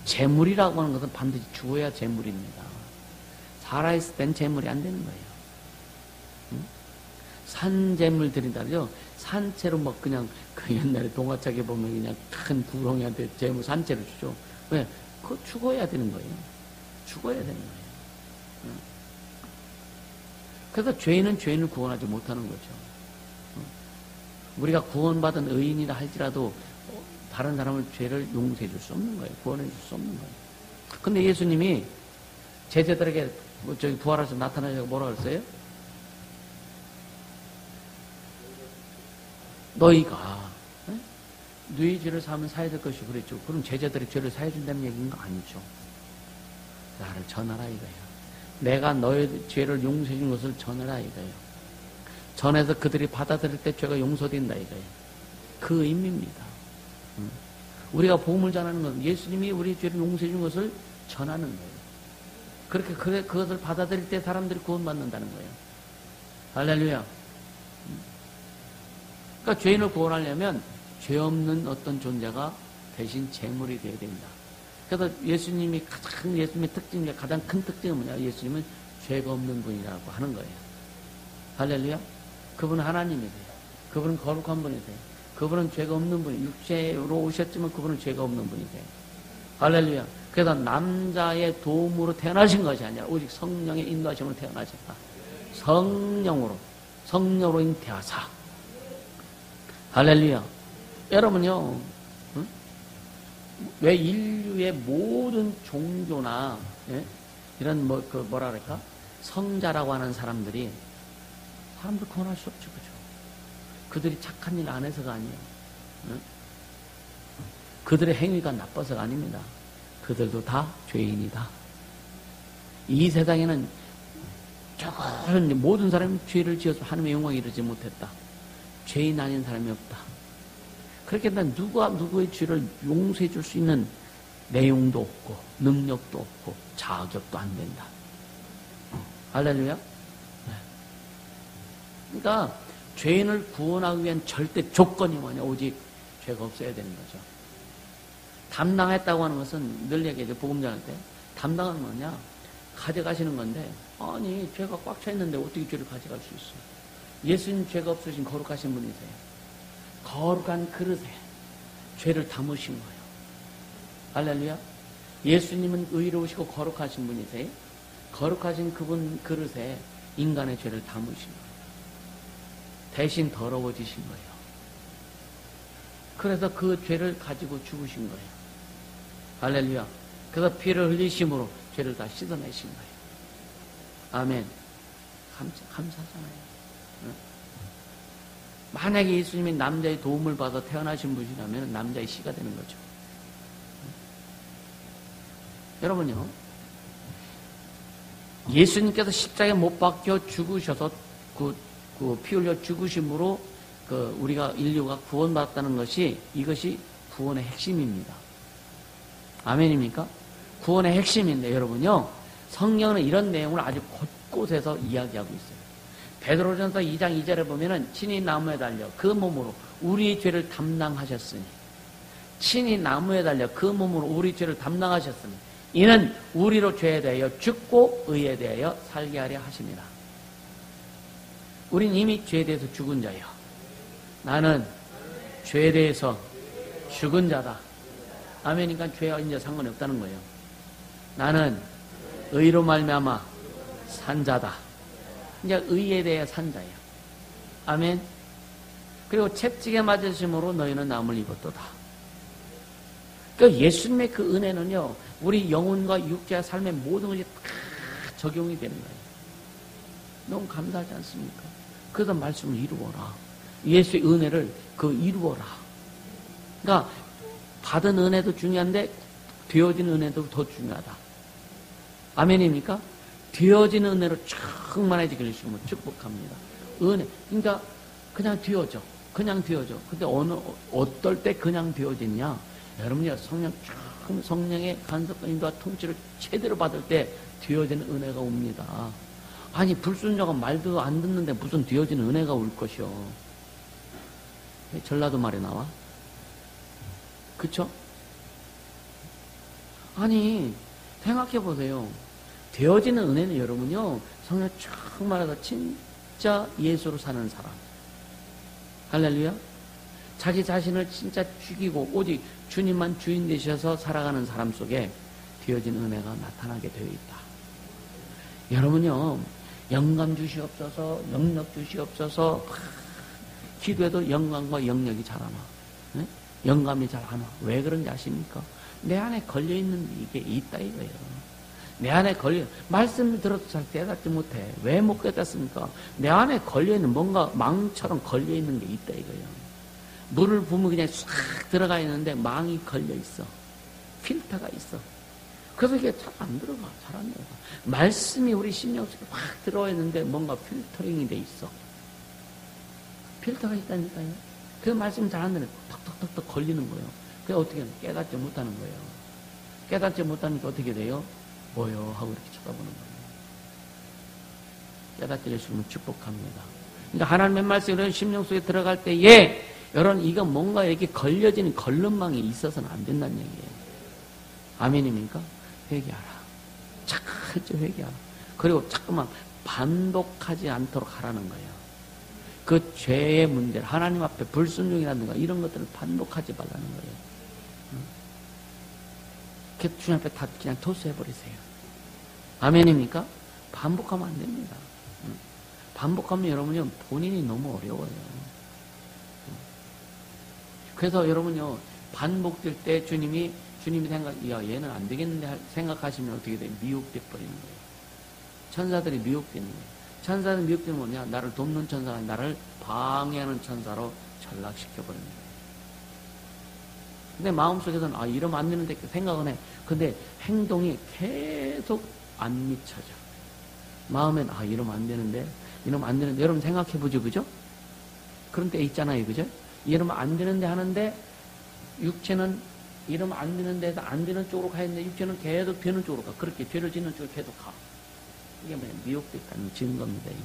재물이라고 하는 것은 반드시 죽어야 재물입니다. 살아있을 땐 재물이 안 되는 거예요. 응? 산재물 드린다죠. 산채로 막 그냥 그 옛날에 동화책에 보면 그냥 큰 구렁이한테 재물 산채로 주죠. 왜? 그거 죽어야 되는 거예요. 죽어야 되는 거예요. 응? 그래서 죄인은 죄인을 구원하지 못하는 거죠. 응? 우리가 구원받은 의인이라 할지라도 다른 사람을 죄를 용서해 줄 수 없는 거예요. 구원해 줄 수 없는 거예요. 근데 예수님이 제자들에게 부활해서 나타나셔서 뭐라 그랬어요? 너희가 너희 죄를 사하면 사야 될 것이 그랬죠. 그럼 제자들이 죄를 사해 준다는 얘기인 거 아니죠. 나를 전하라 이거예요. 내가 너희 죄를 용서해 준 것을 전하라 이거예요. 전해서 그들이 받아들일 때 죄가 용서된다 이거예요. 그 의미입니다. 우리가 복음을 전하는 건 예수님이 우리 죄를 용서해 준 것을 전하는 거예요. 그렇게 그것을 받아들일 때 사람들이 구원받는다는 거예요. 할렐루야. 그러니까 죄인을 구원하려면 죄 없는 어떤 존재가 대신 제물이 되어야 된다. 그래서 예수님의 특징, 가장 큰 특징은 뭐냐? 예수님은 죄가 없는 분이라고 하는 거예요. 할렐루야. 그분은 하나님이세요. 그분은 거룩한 분이세요. 그분은 죄가 없는 분이 육체로 오셨지만 그분은 죄가 없는 분이세요. 할렐루야. 그래서 남자의 도움으로 태어나신 것이 아니라 오직 성령의 인도하심으로 태어나셨다. 성령으로 잉태하사. 할렐루야. 여러분요, 응? 왜 인류의 모든 종교나 이런 뭐라 그럴까? 성자라고 하는 사람들 구원할 수 없죠, 그죠? 그들이 착한 일 안 해서가 아니에요. 응? 그들의 행위가 나빠서가 아닙니다. 그들도 다 죄인이다. 이 세상에는 모든 사람이 죄를 지어서 하나님의 영광에 이르지 못했다. 죄인 아닌 사람이 없다. 그렇게 난 누가 누구의 죄를 용서해 줄 수 있는 내용도 없고 능력도 없고 자격도 안 된다. 할렐루야. 네. 그러니까 죄인을 구원하기 위한 절대 조건이 뭐냐? 오직 죄가 없어야 되는 거죠. 담당했다고 하는 것은 늘 얘기해요. 복음 전할 때 담당은 뭐냐? 가져가시는 건데 아니 죄가 꽉 차 있는데 어떻게 죄를 가져갈 수 있어? 예수님 죄가 없으신 거룩하신 분이세요. 거룩한 그릇에 죄를 담으신 거예요. 할렐루야. 예수님은 의로우시고 거룩하신 분이세요. 거룩하신 그분 그릇에 인간의 죄를 담으신 거예요. 대신 더러워지신 거예요. 그래서 그 죄를 가지고 죽으신 거예요. 할렐루야. 그래서 피를 흘리심으로 죄를 다 씻어내신 거예요. 아멘. 감사하잖아요. 만약에 예수님이 남자의 도움을 받아 태어나신 분이라면 남자의 씨가 되는 거죠. 여러분요, 예수님께서 십자가에 못 박혀 죽으셔서 그 피 흘려 죽으심으로 우리가 인류가 구원받았다는 것이, 이것이 구원의 핵심입니다. 아멘입니까? 구원의 핵심인데 여러분요, 성경은 이런 내용을 아주 곳곳에서 이야기하고 있어요. 베드로전서 2장 2절에 보면은 친히 나무에 달려 그 몸으로 우리의 죄를 담당하셨으니, 친히 나무에 달려 그 몸으로 우리 죄를 담당하셨으니 이는 우리로 죄에 대하여 죽고 의에 대하여 살게 하려 하십니다. 우린 이미 죄에 대해서 죽은 자예요. 나는 죄에 대해서 죽은 자다. 아멘이니까 죄와 이제 상관이 없다는 거예요. 나는 의로 말미암아 산 자다. 이제 의에 대해 산 자예요. 아멘. 그리고 채찍에 맞으심으로 너희는 남을 입었도다. 그러니까 예수님의 그 은혜는요, 우리 영혼과 육체와 삶의 모든 것이 다 적용이 되는 거예요. 너무 감사하지 않습니까? 그래서 말씀을 이루어라. 예수의 은혜를 이루어라. 그러니까 받은 은혜도 중요한데 되어진 은혜도 더 중요하다. 아멘입니까? 되어진 은혜로 충만해지기를 주시면 축복합니다. 은혜. 그러니까 그냥 되어져. 그냥 되어져. 근데 어떨 때 그냥 되어지냐? 여러분이 성령의 간섭과 인도와 통치를 제대로 받을 때 되어지는 은혜가 옵니다. 아니, 불순종은 말도 안 듣는데 무슨 되어지는 은혜가 올 것이요. 왜 전라도 말이 나와? 그쵸? 아니, 생각해 보세요. 되어지는 은혜는 여러분요, 성령 충만해서 진짜 예수로 사는 사람. 할렐루야. 자기 자신을 진짜 죽이고 오직 주님만 주인 되셔서 살아가는 사람 속에 되어진 은혜가 나타나게 되어 있다. 여러분요, 영감 주시옵소서, 영력 주시옵소서, 기도해도 영감과 영력이 잘 안 와. 네? 영감이 잘 안 와. 왜 그런지 아십니까? 내 안에 걸려있는 이게 있다 이거예요. 내 안에 말씀을 들어도 잘 깨닫지 못해. 왜 못 깨닫습니까? 내 안에 걸려있는 뭔가 망처럼 걸려있는 게 있다 이거예요. 물을 부으면 그냥 싹 들어가 있는데 망이 걸려있어. 필터가 있어. 그래서 이게 잘 안 들어가. 잘 안 들어가. 말씀이 우리 심령 속에 확 들어와 있는데 뭔가 필터링이 돼 있어. 필터가 있다니까요. 그 말씀 잘 안 들어요. 턱턱턱턱 걸리는 거예요. 그게 어떻게 깨닫지 못하는 거예요. 깨닫지 못하니까 어떻게 돼요? 뭐요? 하고 이렇게 쳐다보는 거예요. 깨닫게 해주시면 축복합니다. 그러니까 하나님의 말씀이 이런 심령 속에 들어갈 때에 여러분, 이거 뭔가 이렇게 걸려지는 걸름망이 있어서는 안 된다는 얘기예요. 아멘입니까? 회개하라. 철저히 회개하라. 그리고 자꾸만 반복하지 않도록 하라는 거예요. 그 죄의 문제를 하나님 앞에 불순종이라든가 이런 것들을 반복하지 말라는 거예요. 주님 앞에 다 그냥 토스해버리세요. 아멘입니까? 반복하면 안 됩니다. 반복하면 여러분요, 본인이 너무 어려워요. 그래서 여러분요, 반복될 때 주님이 야, 얘는 안 되겠는데 생각하시면 어떻게 돼요? 미혹돼 버리는 거예요. 천사들이 미혹되는 거예요. 천사들이 미혹되는 뭐냐? 나를 돕는 천사가 나를 방해하는 천사로 전락시켜버리는 거예요. 근데 마음속에서는 이러면 안 되는데 생각은 해. 근데 행동이 계속 안 미쳐져. 마음엔 이러면 안 되는데 여러분 생각해보죠. 그죠? 그런 때 있잖아요. 그죠? 이러면 안 되는데 하는데 육체는 이러면 안 되는 데서 안 되는 쪽으로 가 있는데 육체는 계속 되는 쪽으로 가. 그렇게 죄를 짓는 쪽으로 계속 가. 이게 뭐냐? 미혹됐다는 증거입니다. 이게.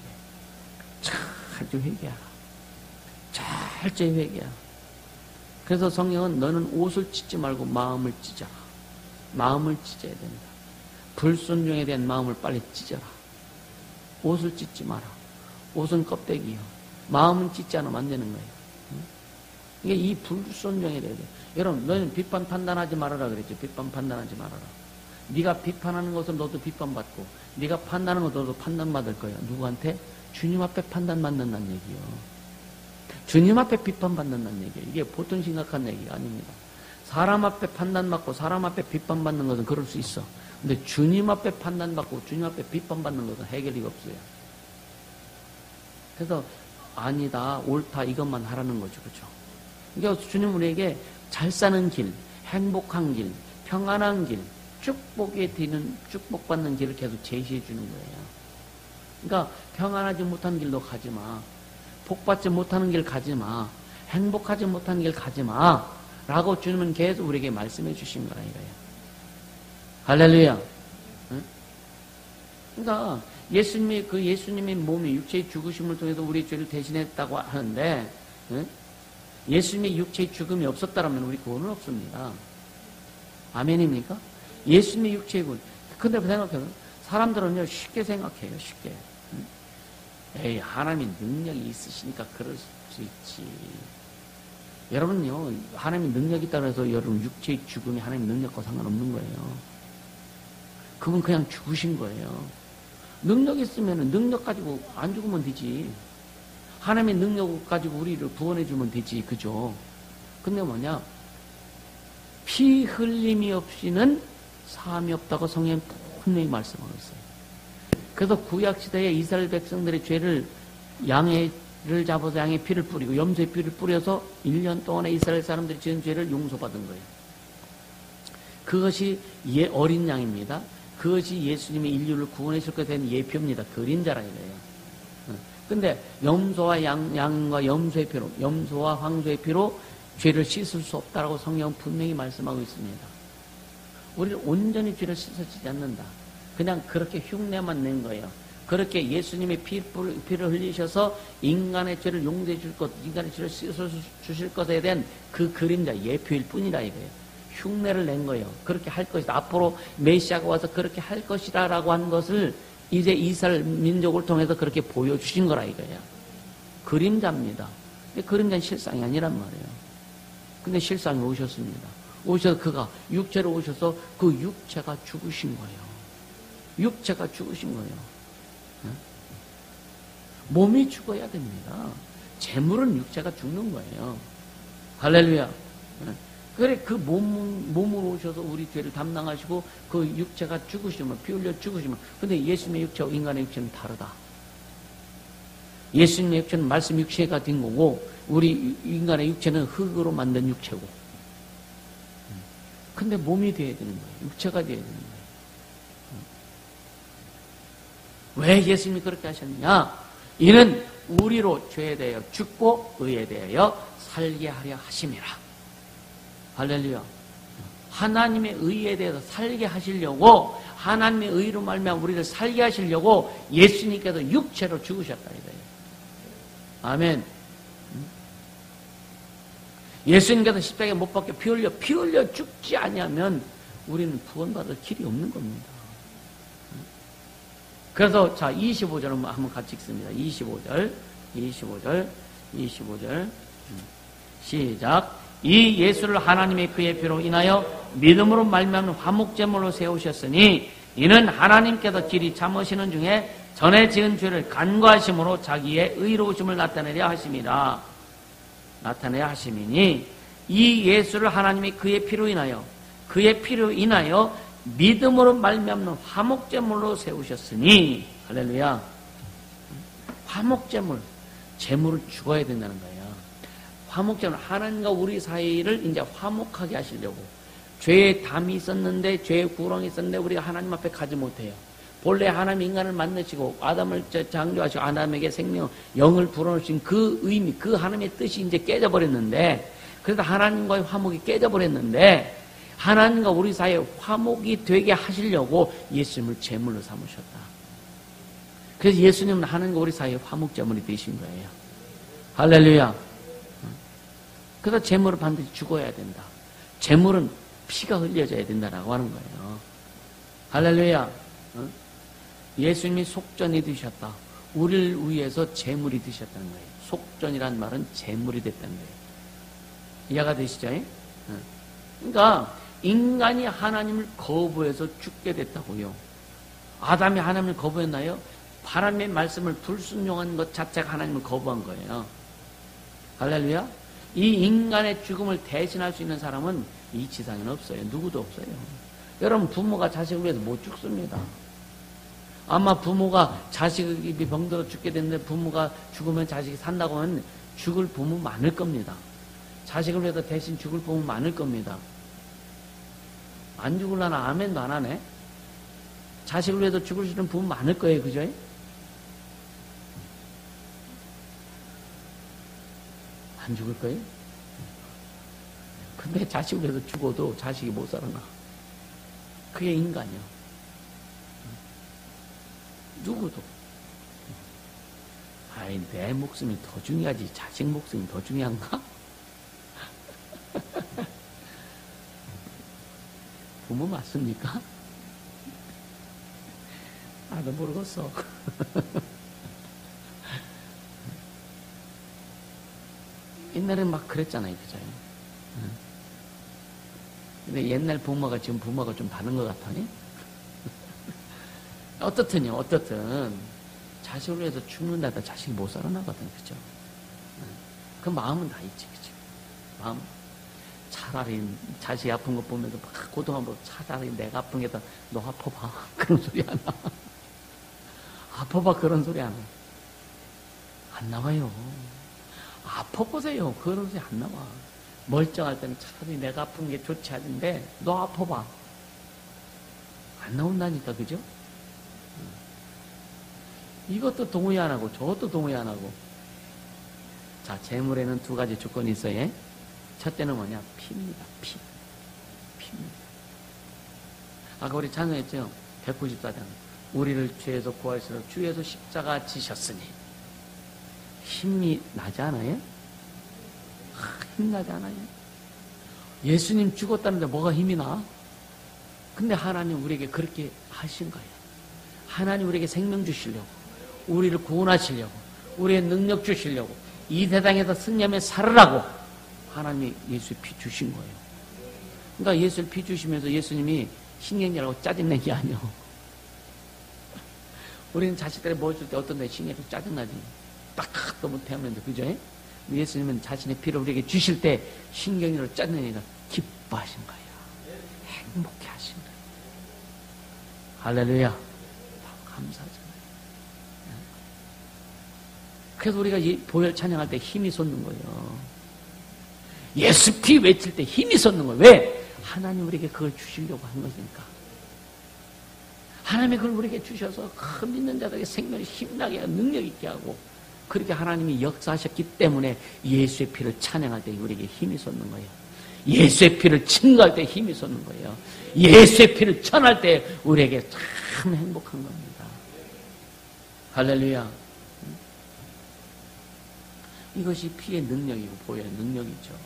철저히 회개하라. 철저히 회개하라. 그래서 성경은 너는 옷을 찢지 말고 마음을 찢어라. 마음을 찢어야 된다. 불순종에 대한 마음을 빨리 찢어라. 옷을 찢지 마라. 옷은 껍데기요. 마음은 찢지 않으면 안 되는 거예요. 이게 이 불순종에 대해서. 여러분, 너는 비판 판단하지 말아라 그랬죠. 비판 판단하지 말아라. 네가 비판하는 것을 너도 비판받고, 네가 판단하는 것도 너도 판단받을 거야. 누구한테? 주님 앞에 판단받는다는 얘기요. 주님 앞에 비판받는다는 얘기예요. 이게 보통 심각한 얘기가 아닙니다. 사람 앞에 판단받고 사람 앞에 비판받는 것은 그럴 수 있어. 근데 주님 앞에 판단받고 주님 앞에 비판받는 것은 해결이 없어요. 그래서 아니다, 옳다 이것만 하라는 거죠. 그렇죠? 그러니까 주님 우리에게 잘 사는 길, 행복한 길, 평안한 길, 축복에 드는 축복받는 길을 계속 제시해 주는 거예요. 그러니까 평안하지 못한 길로 가지 마. 복받지 못하는 길 가지 마. 행복하지 못한 길 가지 마. 라고 주님은 계속 우리에게 말씀해 주신 거라 이거예요. 할렐루야. 응? 그러니까 예수님의 몸이 육체의 죽으심을 통해서 우리의 죄를 대신했다고 하는데, 응? 예수님의 육체의 죽음이 없었다면 우리 구원은 없습니다. 아멘입니까? 예수님의 육체의 구원. 근데 생각해요. 사람들은요, 쉽게 생각해요, 쉽게. 응? 에이, 하나님이 능력이 있으시니까 그럴 수 있지. 여러분요, 하나님이 능력이 있다고 해서 여러분 육체의 죽음이 하나님의 능력과 상관없는 거예요. 그분 그냥 죽으신 거예요. 능력 있으면 능력 가지고 안 죽으면 되지. 하나님의 능력 가지고 우리를 구원해 주면 되지. 그죠? 근데 뭐냐? 피 흘림이 없이는 사함이 없다고 성경은 분명히 말씀하고 있어요. 그래서 구약시대에 이스라엘 백성들의 죄를 양을 잡아서 양의 피를 뿌리고 염소의 피를 뿌려서 1년 동안에 이스라엘 사람들이 지은 죄를 용서받은 거예요. 그것이 어린 양입니다. 그것이 예수님이 인류를 구원하실 것에 대한 예표입니다. 그림자라 이거예요. 근데 염소와 양과 염소의 피로, 염소와 황소의 피로 죄를 씻을 수 없다라고 성경은 분명히 말씀하고 있습니다. 우리를 온전히 죄를 씻어지지 않는다. 그냥 그렇게 흉내만 낸 거예요. 그렇게 예수님의 피를 흘리셔서 인간의 죄를 용서해 줄 것, 인간의 죄를 씻어 주실 것에 대한 그 그림자, 예표일 뿐이라 이거예요. 흉내를 낸 거예요. 그렇게 할 것이다. 앞으로 메시아가 와서 그렇게 할 것이다 라고 한 것을 이제 이스라엘 민족을 통해서 그렇게 보여주신 거라 이거예요. 그림자입니다. 그림자는 실상이 아니란 말이에요. 근데 실상이 오셨습니다. 오셔서 그가 육체로 오셔서 그 육체가 죽으신 거예요. 육체가 죽으신 거예요. 몸이 죽어야 됩니다. 재물은 육체가 죽는 거예요. 할렐루야. 그래, 그 몸으로 오셔서 우리 죄를 담당하시고 그 육체가 죽으시면, 피 흘려 죽으시면. 근데 예수님의 육체와 인간의 육체는 다르다. 예수님의 육체는 말씀 육체가 된 거고, 우리 인간의 육체는 흙으로 만든 육체고. 근데 몸이 돼야 되는 거예요. 육체가 돼야 되는 거예요. 왜 예수님이 그렇게 하셨느냐? 이는 우리로 죄에 대하여 죽고 의에 대하여 살게 하려 하심이라. 할렐루야. 하나님의 의에 대해서 살게 하시려고, 하나님의 의로 말미암아 우리를 살게 하시려고 예수님께서 육체로 죽으셨다 이거예요. 아멘. 예수님께서 십자가에 못 박혀 피 흘려 죽지 아니하면 우리는 구원받을 길이 없는 겁니다. 그래서 자 25절 한번 같이 읽습니다. 25절 시작. 이 예수를 하나님의 그의 피로 인하여 믿음으로 말미암는 화목제물로 세우셨으니 이는 하나님께서 길이 참으시는 중에 전에 지은 죄를 간과하심으로 자기의 의로우심을 나타내려 하심이니 이 예수를 하나님의 그의 피로 인하여 믿음으로 말미암는 화목제물로 세우셨으니 할렐루야. 화목제물, 제물을 죽어야 된다는 거예요. 화목제물, 하나님과 우리 사이를 이제 화목하게 하시려고. 죄의 담이 있었는데, 죄의 구렁이 있었는데 우리가 하나님 앞에 가지 못해요. 본래 하나님 인간을 만드시고 아담을 창조하시고 아담에게 생명, 영을 불어넣으신 그 의미, 그 하나님의 뜻이 이제 깨져버렸는데, 그래서 하나님과의 화목이 깨져버렸는데 하나님과 우리 사이에 화목이 되게 하시려고 예수님을 제물로 삼으셨다. 그래서 예수님은 하나님과 우리 사이에 화목제물이 되신 거예요. 할렐루야. 그래서 제물은 반드시 죽어야 된다. 제물은 피가 흘려져야 된다라고 하는 거예요. 할렐루야. 예수님이 속전이 되셨다. 우리를 위해서 제물이 되셨다는 거예요. 속전이란 말은 제물이 됐다는 거예요. 이해가 되시죠? 그러니까 인간이 하나님을 거부해서 죽게 됐다고요. 아담이 하나님을 거부했나요? 하나님의 말씀을 불순종한 것 자체가 하나님을 거부한 거예요. 할렐루야. 이 인간의 죽음을 대신할 수 있는 사람은 이 지상에는 없어요. 누구도 없어요. 여러분, 부모가 자식을 위해서 못 죽습니다. 아마 부모가 자식이 병들어 죽게 됐는데 부모가 죽으면 자식이 산다고 하면 죽을 부모 많을 겁니다. 자식을 위해서 대신 죽을 부모 많을 겁니다. 안 죽을라나 아멘도 안 하네. 자식을 위해서 죽을 수 있는 부모 많을 거예요. 그죠? 안 죽을 거예요? 근데 자식을 위해서 죽어도 자식이 못 살아나. 그게 인간이야. 누구도. 아이, 내 목숨이 더 중요하지 자식 목숨이 더 중요한가? 부모 맞습니까? 나도 모르겠어. 옛날엔 막 그랬잖아요, 그죠? 근데 옛날 부모가 지금 부모가 좀 다른 것 같아요. 어떻든 자식을 위해서 죽는다다 자식이 못 살아나거든, 그죠? 그 마음은 다 있지, 그죠? 마음. 차라리 자식이 아픈 거 보면서 막 고통하면서 차라리 내가 아픈 게 더 너 아파봐. 그런 소리 안 나. 아파봐. 그런 소리 안 나. 안 나와요. 아파보세요. 그런 소리 안 나와. 멀쩡할 때는 차라리 내가 아픈 게 좋지 않은데 너 아파봐. 안 나온다니까, 그죠? 이것도 동의 안 하고 저것도 동의 안 하고. 자, 재물에는 두 가지 조건이 있어요. 첫째는 뭐냐? 피입니다. 피입니다. 아까 우리 찬송했죠? 194장. 우리를 죄에서 구하시러 주에서 십자가 지셨으니. 힘이 나지 않아요? 힘나지 않아요? 예수님 죽었다는데 뭐가 힘이 나? 근데 하나님 우리에게 그렇게 하신 거예요. 하나님 우리에게 생명 주시려고, 우리를 구원하시려고, 우리의 능력 주시려고, 이 세상에서 승리하며 살으라고 하나님이 예수의 피 주신 거예요. 그러니까 예수의 피 주시면서 예수님이 신경질하고 짜증낸 게 아니에요. 우리는 자식들이 뭐 줄 때 어떤 데 신경질 짜증나지. 딱딱도 못하면서, 그죠? 예수님은 자신의 피를 우리에게 주실 때 신경질로 짜증내니까 기뻐하신 거예요. 행복해 하신 거예요. 할렐루야. 감사하잖아요. 그래서 우리가 이 보혈 찬양할 때 힘이 솟는 거예요. 예수 피 외칠 때 힘이 솟는 거예요. 왜? 하나님 우리에게 그걸 주시려고 한 것이니까. 하나님이 그걸 우리에게 주셔서 그 믿는 자들에게 생명이 힘나게 하고 능력 있게 하고 그렇게 하나님이 역사하셨기 때문에 예수의 피를 찬양할 때 우리에게 힘이 솟는 거예요. 예수의 피를 증거할 때 힘이 솟는 거예요. 예수의 피를 전할 때 우리에게 참 행복한 겁니다. 할렐루야. 이것이 피의 능력이고 보혈의 능력이죠.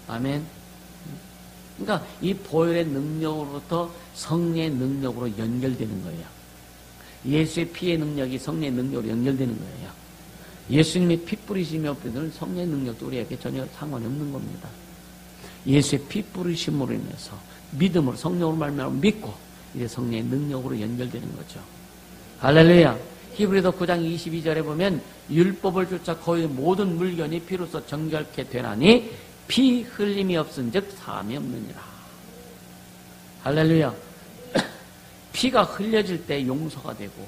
아멘. 그러니까 이 보혈의 능력으로부터 성령의 능력으로 연결되는 거예요. 예수의 피의 능력이 성령의 능력으로 연결되는 거예요. 예수님이 피 뿌리심이 없는 성령의 능력도 우리에게 전혀 상관이 없는 겁니다. 예수의 피 뿌리심으로 인해서 믿음으로 성령으로 말미암아 믿고 이제 성령의 능력으로 연결되는 거죠. 할렐루야. 히브리서 9장 22절에 보면 율법을 쫓아 거의 모든 물건이 피로써 정결케 되나니 피 흘림이 없은즉 사함이 없느니라. 할렐루야. 피가 흘려질 때 용서가 되고,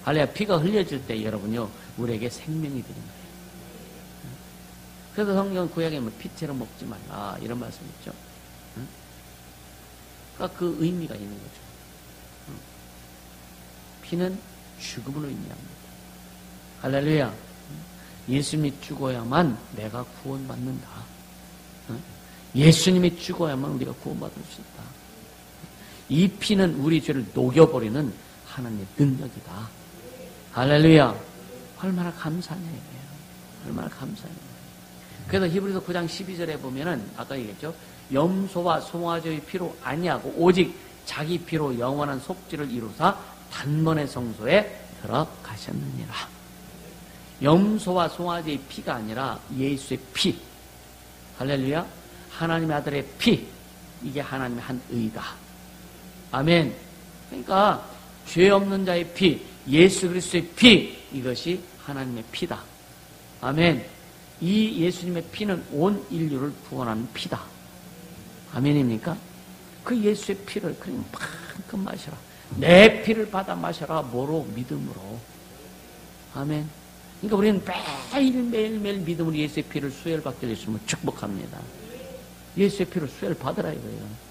할렐루야. 피가 흘려질 때 여러분요 우리에게 생명이 되는 거예요. 그래서 성경은 구약에 뭐 피채로 먹지 말라 이런 말씀 있죠. 그러니까 그 의미가 있는 거죠. 피는 죽음을 의미합니다. 할렐루야. 예수님이 죽어야만 내가 구원받는다. 예수님이 죽어야만 우리가 구원받을 수 있다. 이 피는 우리 죄를 녹여버리는 하나님의 능력이다. 할렐루야. 얼마나 감사해요. 얼마나 감사해요. 그래서 히브리서 9장 12절에 보면은 아까 얘기했죠. 염소와 송아지의 피로 아니하고 오직 자기 피로 영원한 속죄를 이루사 단번에 성소에 들어가셨느니라. 염소와 송아지의 피가 아니라 예수의 피. 할렐루야. 하나님의 아들의 피. 이게 하나님의 한 의다. 아멘. 그러니까 죄 없는 자의 피, 예수 그리스도의 피, 이것이 하나님의 피다. 아멘. 이 예수님의 피는 온 인류를 구원하는 피다. 아멘입니까? 그 예수의 피를 그냥 만큼 마셔라. 내 피를 받아 마셔라. 뭐로? 믿음으로. 아멘. 그러니까 우리는 매일매일 믿음으로 예수의 피를 수혈받게 되시면 축복합니다. 예수의 피를 수혈 받으라 이거예요.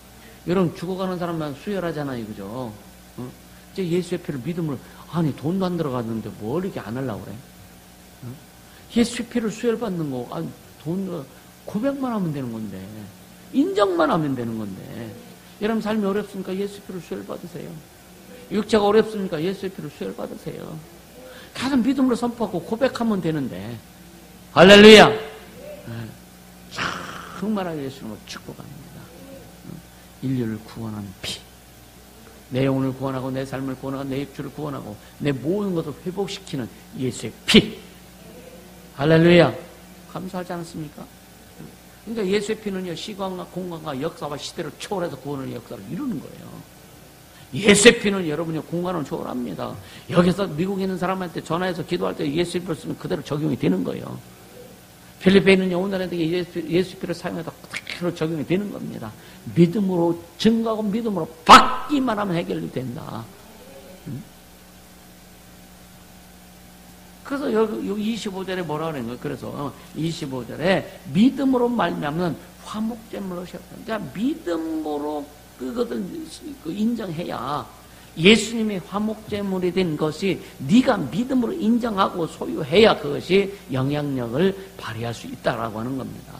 여러분 죽어가는 사람만 수혈하잖아요. 그죠? 이제 예수의 피를 믿음으로, 아니 돈도 안 들어갔는데 뭘 이렇게 안 하려고 그래? 예수의 피를 수혈받는 거, 아니 돈 고백만 하면 되는 건데, 인정만 하면 되는 건데, 여러분 삶이 어렵습니까? 예수의 피를 수혈받으세요. 육체가 어렵습니까? 예수의 피를 수혈받으세요. 계속 믿음으로 선포하고 고백하면 되는데, 할렐루야! 정말로 예수님을 축복합니다. 인류를 구원하는 피. 내 영혼을 구원하고 내 삶을 구원하고 내 입주를 구원하고 내 모든 것을 회복시키는 예수의 피. 할렐루야. 감사하지 않습니까? 그러니까 예수의 피는요, 시간과 공간과 역사와 시대를 초월해서 구원의 역사를 이루는 거예요. 예수의 피는 여러분이 공간을 초월합니다. 여기서 미국에 있는 사람한테 전화해서 기도할 때 예수의 피를 쓰면 그대로 적용이 되는 거예요. 필리핀에 있는 영혼들한테 예수의 피를 사용해서 그대로 적용이 되는 겁니다. 믿음으로 증거하고 믿음으로 받기만 하면 해결이 된다. 그래서 여기 25절에 뭐라 그러는 거예요? 그래서 25절에 믿음으로 말미암는 화목제물로 하셨다. 그러니까 믿음으로 그것을 인정해야 예수님의 화목제물이 된 것이 네가 믿음으로 인정하고 소유해야 그것이 영향력을 발휘할 수 있다라고 하는 겁니다.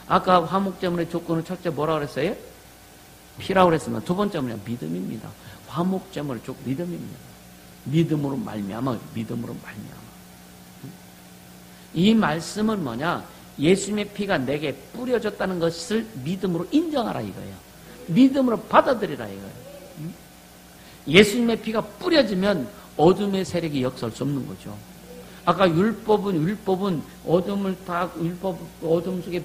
아까 화목제물의 조건은 첫째 뭐라 그랬어요? 피라고 그랬으면 두 번째는 믿음입니다. 화목제물의 조건 믿음입니다. 믿음으로 말미암아, 믿음으로 말미암아. 이 말씀은 뭐냐? 예수님의 피가 내게 뿌려졌다는 것을 믿음으로 인정하라 이거예요. 믿음으로 받아들이라 이거예요. 예수님의 피가 뿌려지면 어둠의 세력이 역사할 수 없는 거죠. 아까 율법은 어둠을 다 어둠 속에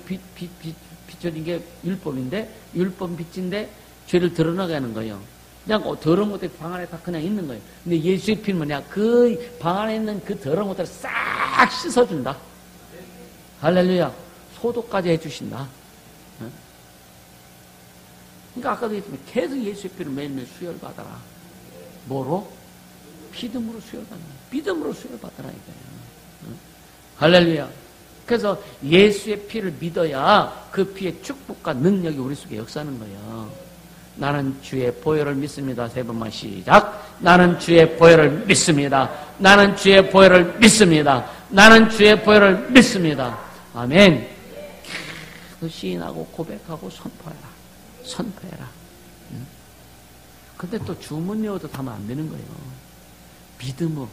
비춰진 게 율법인데, 율법 빛인데 죄를 드러나게 하는 거예요. 그냥 더러운 것들이 방 안에 다 그냥 있는 거예요. 근데 예수의 피는 뭐냐? 그 방 안에 있는 그 더러운 것들을 싹 씻어준다. 할렐루야. 소독까지 해주신다. 그러니까 아까도 했지만 계속 예수의 피를 매일매일 수혈받아라. 뭐로? 믿음으로 수혈받는 거예요. 믿음으로 수혈받아라 이거예요. 할렐루야. 그래서 예수의 피를 믿어야 그 피의 축복과 능력이 우리 속에 역사하는 거예요. 나는 주의 보혈을 믿습니다. 세 번만 시작. 나는 주의 보혈을 믿습니다. 나는 주의 보혈을 믿습니다. 나는 주의 보혈을 믿습니다. 아멘. 계속 시인하고 고백하고 선포해라. 선포해라. 근데 또 주문 외워도 하면 안 되는 거예요. 믿음으로.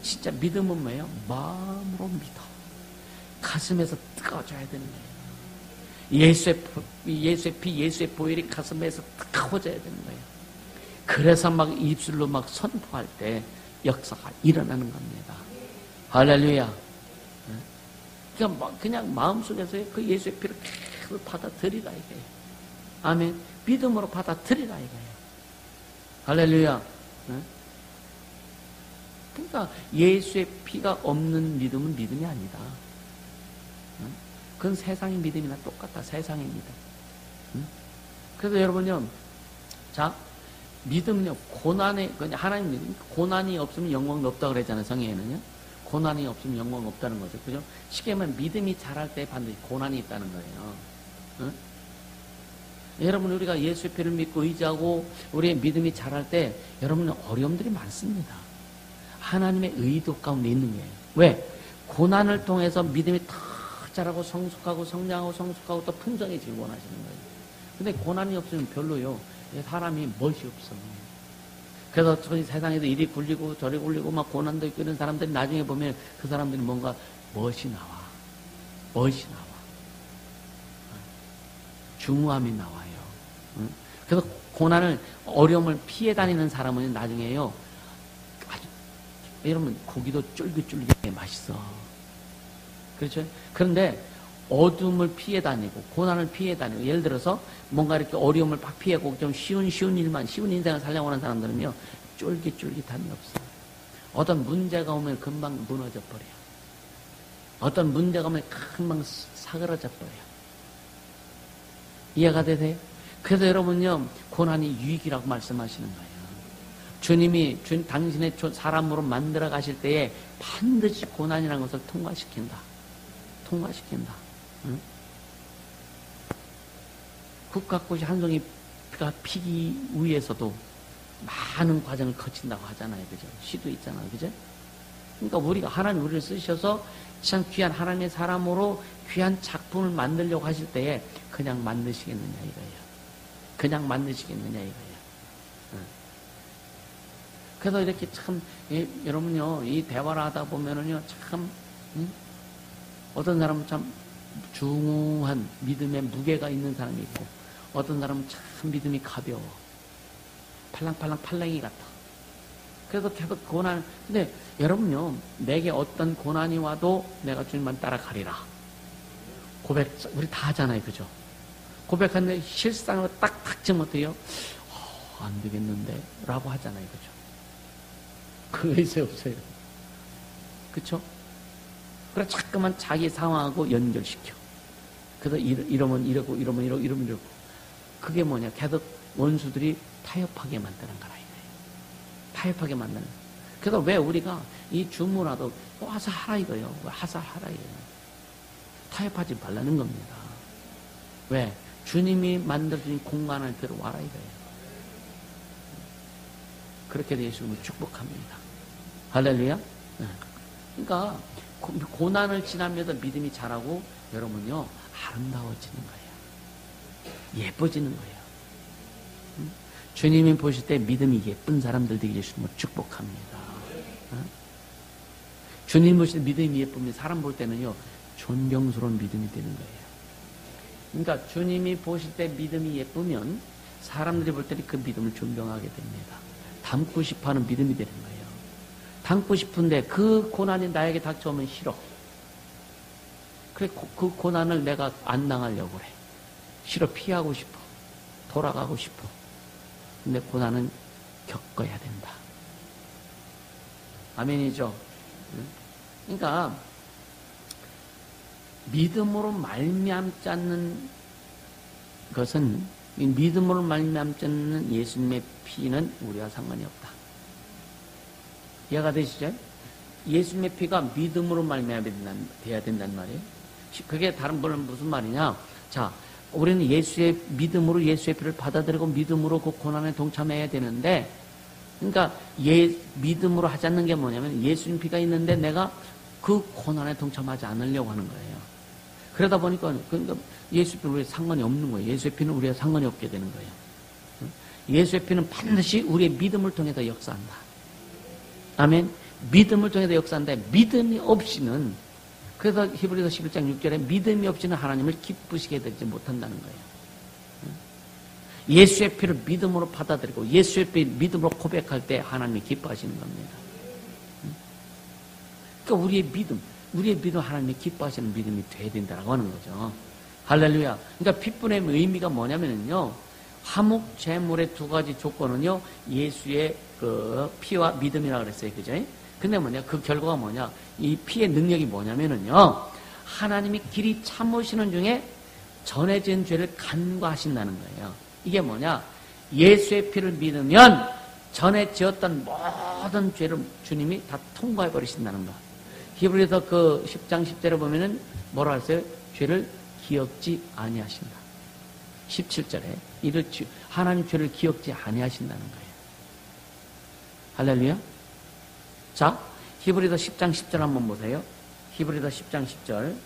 진짜 믿음은 뭐예요? 마음으로 믿어. 가슴에서 뜨거워져야 되는 거예요. 예수의 피, 예수의 보혈이 가슴에서 뜨거워져야 되는 거예요. 그래서 막 입술로 막 선포할 때 역사가 일어나는 겁니다. 할렐루야. 그냥 마음속에서 그 예수의 피를 계속 받아들이라 이거예요. 아멘. 믿음으로 받아들이라 이거예요. 할렐루야. 그러니까 예수의 피가 없는 믿음은 믿음이 아니다. 그건 세상의 믿음이나 똑같다. 세상의 믿음. 그래서 여러분요, 자, 믿음은요, 고난에, 하나님 믿음, 고난이 없으면 영광도 없다고 그랬잖아요, 성경에는요. 고난이 없으면 영광 없다는 거죠. 그죠? 쉽게 말하면 믿음이 자랄 때 반드시 고난이 있다는 거예요. 여러분, 우리가 예수의 피를 믿고 의지하고 우리의 믿음이 자랄 때 여러분은 어려움들이 많습니다. 하나님의 의도 가운데 있는 거예요. 왜? 고난을 통해서 믿음이 더 자라고 성숙하고 성장하고 성숙하고 또 풍성해지길 원하시는 거예요. 근데 고난이 없으면 별로요. 사람이 멋이 없어. 그래서 세상에도 이리 굴리고 저리 굴리고 막 고난도 있고 이런 사람들이 나중에 보면 그 사람들이 뭔가 멋이 나와. 멋이 나와. 중후함이 나와요. 그래서 고난을, 어려움을 피해 다니는 사람은 나중에요, 여러분 고기도 쫄깃쫄깃하게 맛있어. 그렇죠? 그런데 어둠을 피해 다니고 고난을 피해 다니고 예를 들어서 뭔가 이렇게 어려움을 막 피하고 좀 쉬운 일만 쉬운 인생을 살려고 하는 사람들은요 쫄깃쫄깃함이 없어요. 어떤 문제가 오면 금방 무너져 버려요. 어떤 문제가 오면 금방 사그라져 버려요. 이해가 되세요? 그래서 여러분요 고난이 유익이라고 말씀하시는 거예요. 주님이 당신의 사람으로 만들어 가실 때에 반드시 고난이라는 것을 통과시킨다. 응? 국화꽃이 한 송이가 피기 위해서도 많은 과정을 거친다고 하잖아요. 그죠? 시도 있잖아요. 그죠? 그러니까 하나님 우리를 쓰셔서 참 귀한 하나님의 사람으로 귀한 작품을 만들려고 하실 때에 그냥 만드시겠느냐 이거예요. 그냥 만드시겠느냐 이거예요. 그래서 이렇게 참 여러분요 이 대화를 하다 보면은요 참 어떤 사람은 참 중후한 믿음의 무게가 있는 사람이 있고 어떤 사람은 참 믿음이 가벼워 팔랑팔랑 팔랑이 같아. 그래서 계속 고난. 근데 여러분요 내게 어떤 고난이 와도 내가 주님만 따라가리라 고백 우리 다 하잖아요. 그죠? 고백하는데 실상으로 딱 닥치면 어때요? 안 되겠는데 라고 하잖아요. 그죠? 그거 있어요 없어요? 그쵸? 그래 자꾸만 자기 상황하고 연결시켜. 그래서 이러면 이러고 이러면 이러고 그게 뭐냐 계속 원수들이 타협하게 만드는 거라 이거예요. 타협하게 만드는. 그래서 왜 우리가 이 주문화도 와서 하라 이거예요. 와서 하라 이거예요. 타협하지 말라는 겁니다. 왜? 주님이 만들어준 공간을 들어와라 이거예요. 그렇게 예수님을 축복합니다. 할렐루야. 그러니까 고난을 지나면서 믿음이 자라고 여러분요 아름다워지는 거예요. 예뻐지는 거예요. 주님이 보실 때 믿음이 예쁜 사람들 되게 예수님을 축복합니다. 주님 보실 때 믿음이 예쁘면 사람 볼 때는요 존경스러운 믿음이 되는 거예요. 그러니까 주님이 보실 때 믿음이 예쁘면 사람들이 볼 때는 그 믿음을 존경하게 됩니다. 닮고 싶어하는 믿음이 되는 거예요. 닮고 싶은데 그 고난이 나에게 닥쳐오면 싫어. 그래 그 고난을 내가 안 당하려고 그래. 싫어. 피하고 싶어. 돌아가고 싶어. 근데 고난은 겪어야 된다. 아멘이죠? 그러니까 믿음으로 말미암지 않는 것은 믿음으로 말미암지 않는 예수님의 피는 우리와 상관이 없다. 이해가 되시죠? 예수님의 피가 믿음으로 말미암아야 된단 말이에요. 그게 다른 분은 무슨 말이냐? 자, 우리는 믿음으로 예수의 피를 받아들이고 믿음으로 그 고난에 동참해야 되는데, 그러니까 믿음으로 하지 않는 게 뭐냐면 예수님 피가 있는데 내가 그 고난에 동참하지 않으려고 하는 거예요. 그러다 보니까 그러니까 예수의 피는 우리에 상관이 없는 거예요. 예수의 피는 우리에 상관이 없게 되는 거예요. 예수의 피는 반드시 우리의 믿음을 통해서 역사한다. 아멘. 믿음을 통해서 역사한데 믿음이 없이는, 그래서 히브리서 11장 6절에 믿음이 없이는 하나님을 기쁘시게 되지 못한다는 거예요. 예수의 피를 믿음으로 받아들이고 예수의 피 믿음으로 고백할 때 하나님이 기뻐하시는 겁니다. 그러니까 우리의 믿음 하나님이 기뻐하시는 믿음이 돼야 된다고 하는 거죠. 할렐루야. 그러니까 핏분의 의미가 뭐냐면요, 화목 제물의 두 가지 조건은요 예수의 그 피와 믿음이라고 그랬어요. 그죠? 근데 뭐냐, 그 결과가 뭐냐, 이 피의 능력이 뭐냐면은요, 하나님이 길이 참으시는 중에 전에 지은 죄를 간과하신다는 거예요. 이게 뭐냐, 예수의 피를 믿으면 전에 지었던 모든 죄를 주님이 다 통과해 버리신다는 거. 히브리서 그 10장 10절에 보면은 뭐라 했어요? 죄를 기억지 아니하신다. 17절에 하나님 죄를 기억지 아니하신다는 거예요. 할렐루야. 자, 히브리서 10장 10절 한번 보세요. 히브리서 10장 10절.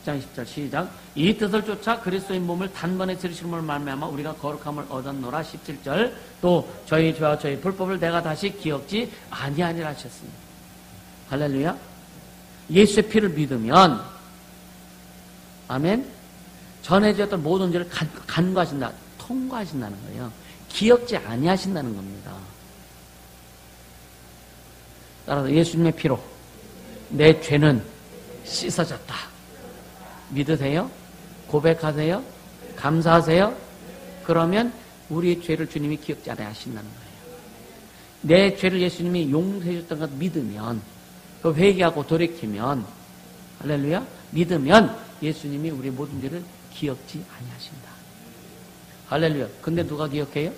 10장 10절 시작. 이 뜻을 쫓아 그리스도의 몸을 단번에 들으심을 말미암아 우리가 거룩함을 얻었노라. 17절. 또 저희 죄와 저희 불법을 내가 다시 기억지 아니하니라 하셨습니다. 할렐루야. 예수의 피를 믿으면, 아멘, 전해졌던 모든 죄를 간과하신다, 통과하신다는 거예요. 기억지 아니하신다는 겁니다. 따라서 예수님의 피로 내 죄는 씻어졌다. 믿으세요? 고백하세요? 감사하세요? 그러면 우리의 죄를 주님이 기억지 아니하신다는 거예요. 내 죄를 예수님이 용서해 줬던 것 믿으면, 그 회개하고 돌이키면, 할렐루야, 믿으면 예수님이 우리 모든 죄를 기억지 아니하신다. 할렐루야. 근데 누가 기억해요?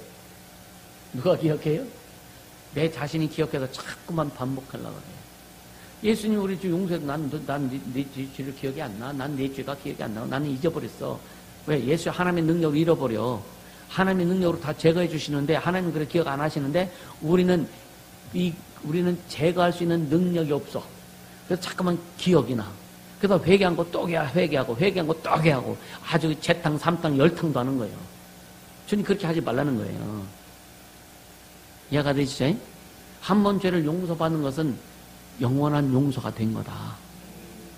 누가 기억해요? 내 자신이 기억해서 자꾸만 반복하려고 해요. 예수님 우리 죄 용서해도 난 네 죄를 기억이 안 나. 난 내 죄가 기억이 안 나. 나는 잊어버렸어. 왜? 예수 하나님의 능력을 잃어버려. 하나님의 능력으로 다 제거해 주시는데 하나님은 그래 기억 안 하시는데 우리는 제거할 수 있는 능력이 없어. 그래서 자꾸만 기억이 나. 그래서 회개한 거 또 회개하고 회개한 거 또 회개하고 아주 재탕, 삼탕, 열탕도 하는 거예요. 주님 그렇게 하지 말라는 거예요. 이해가 되시죠? 한 번 죄를 용서받는 것은 영원한 용서가 된 거다.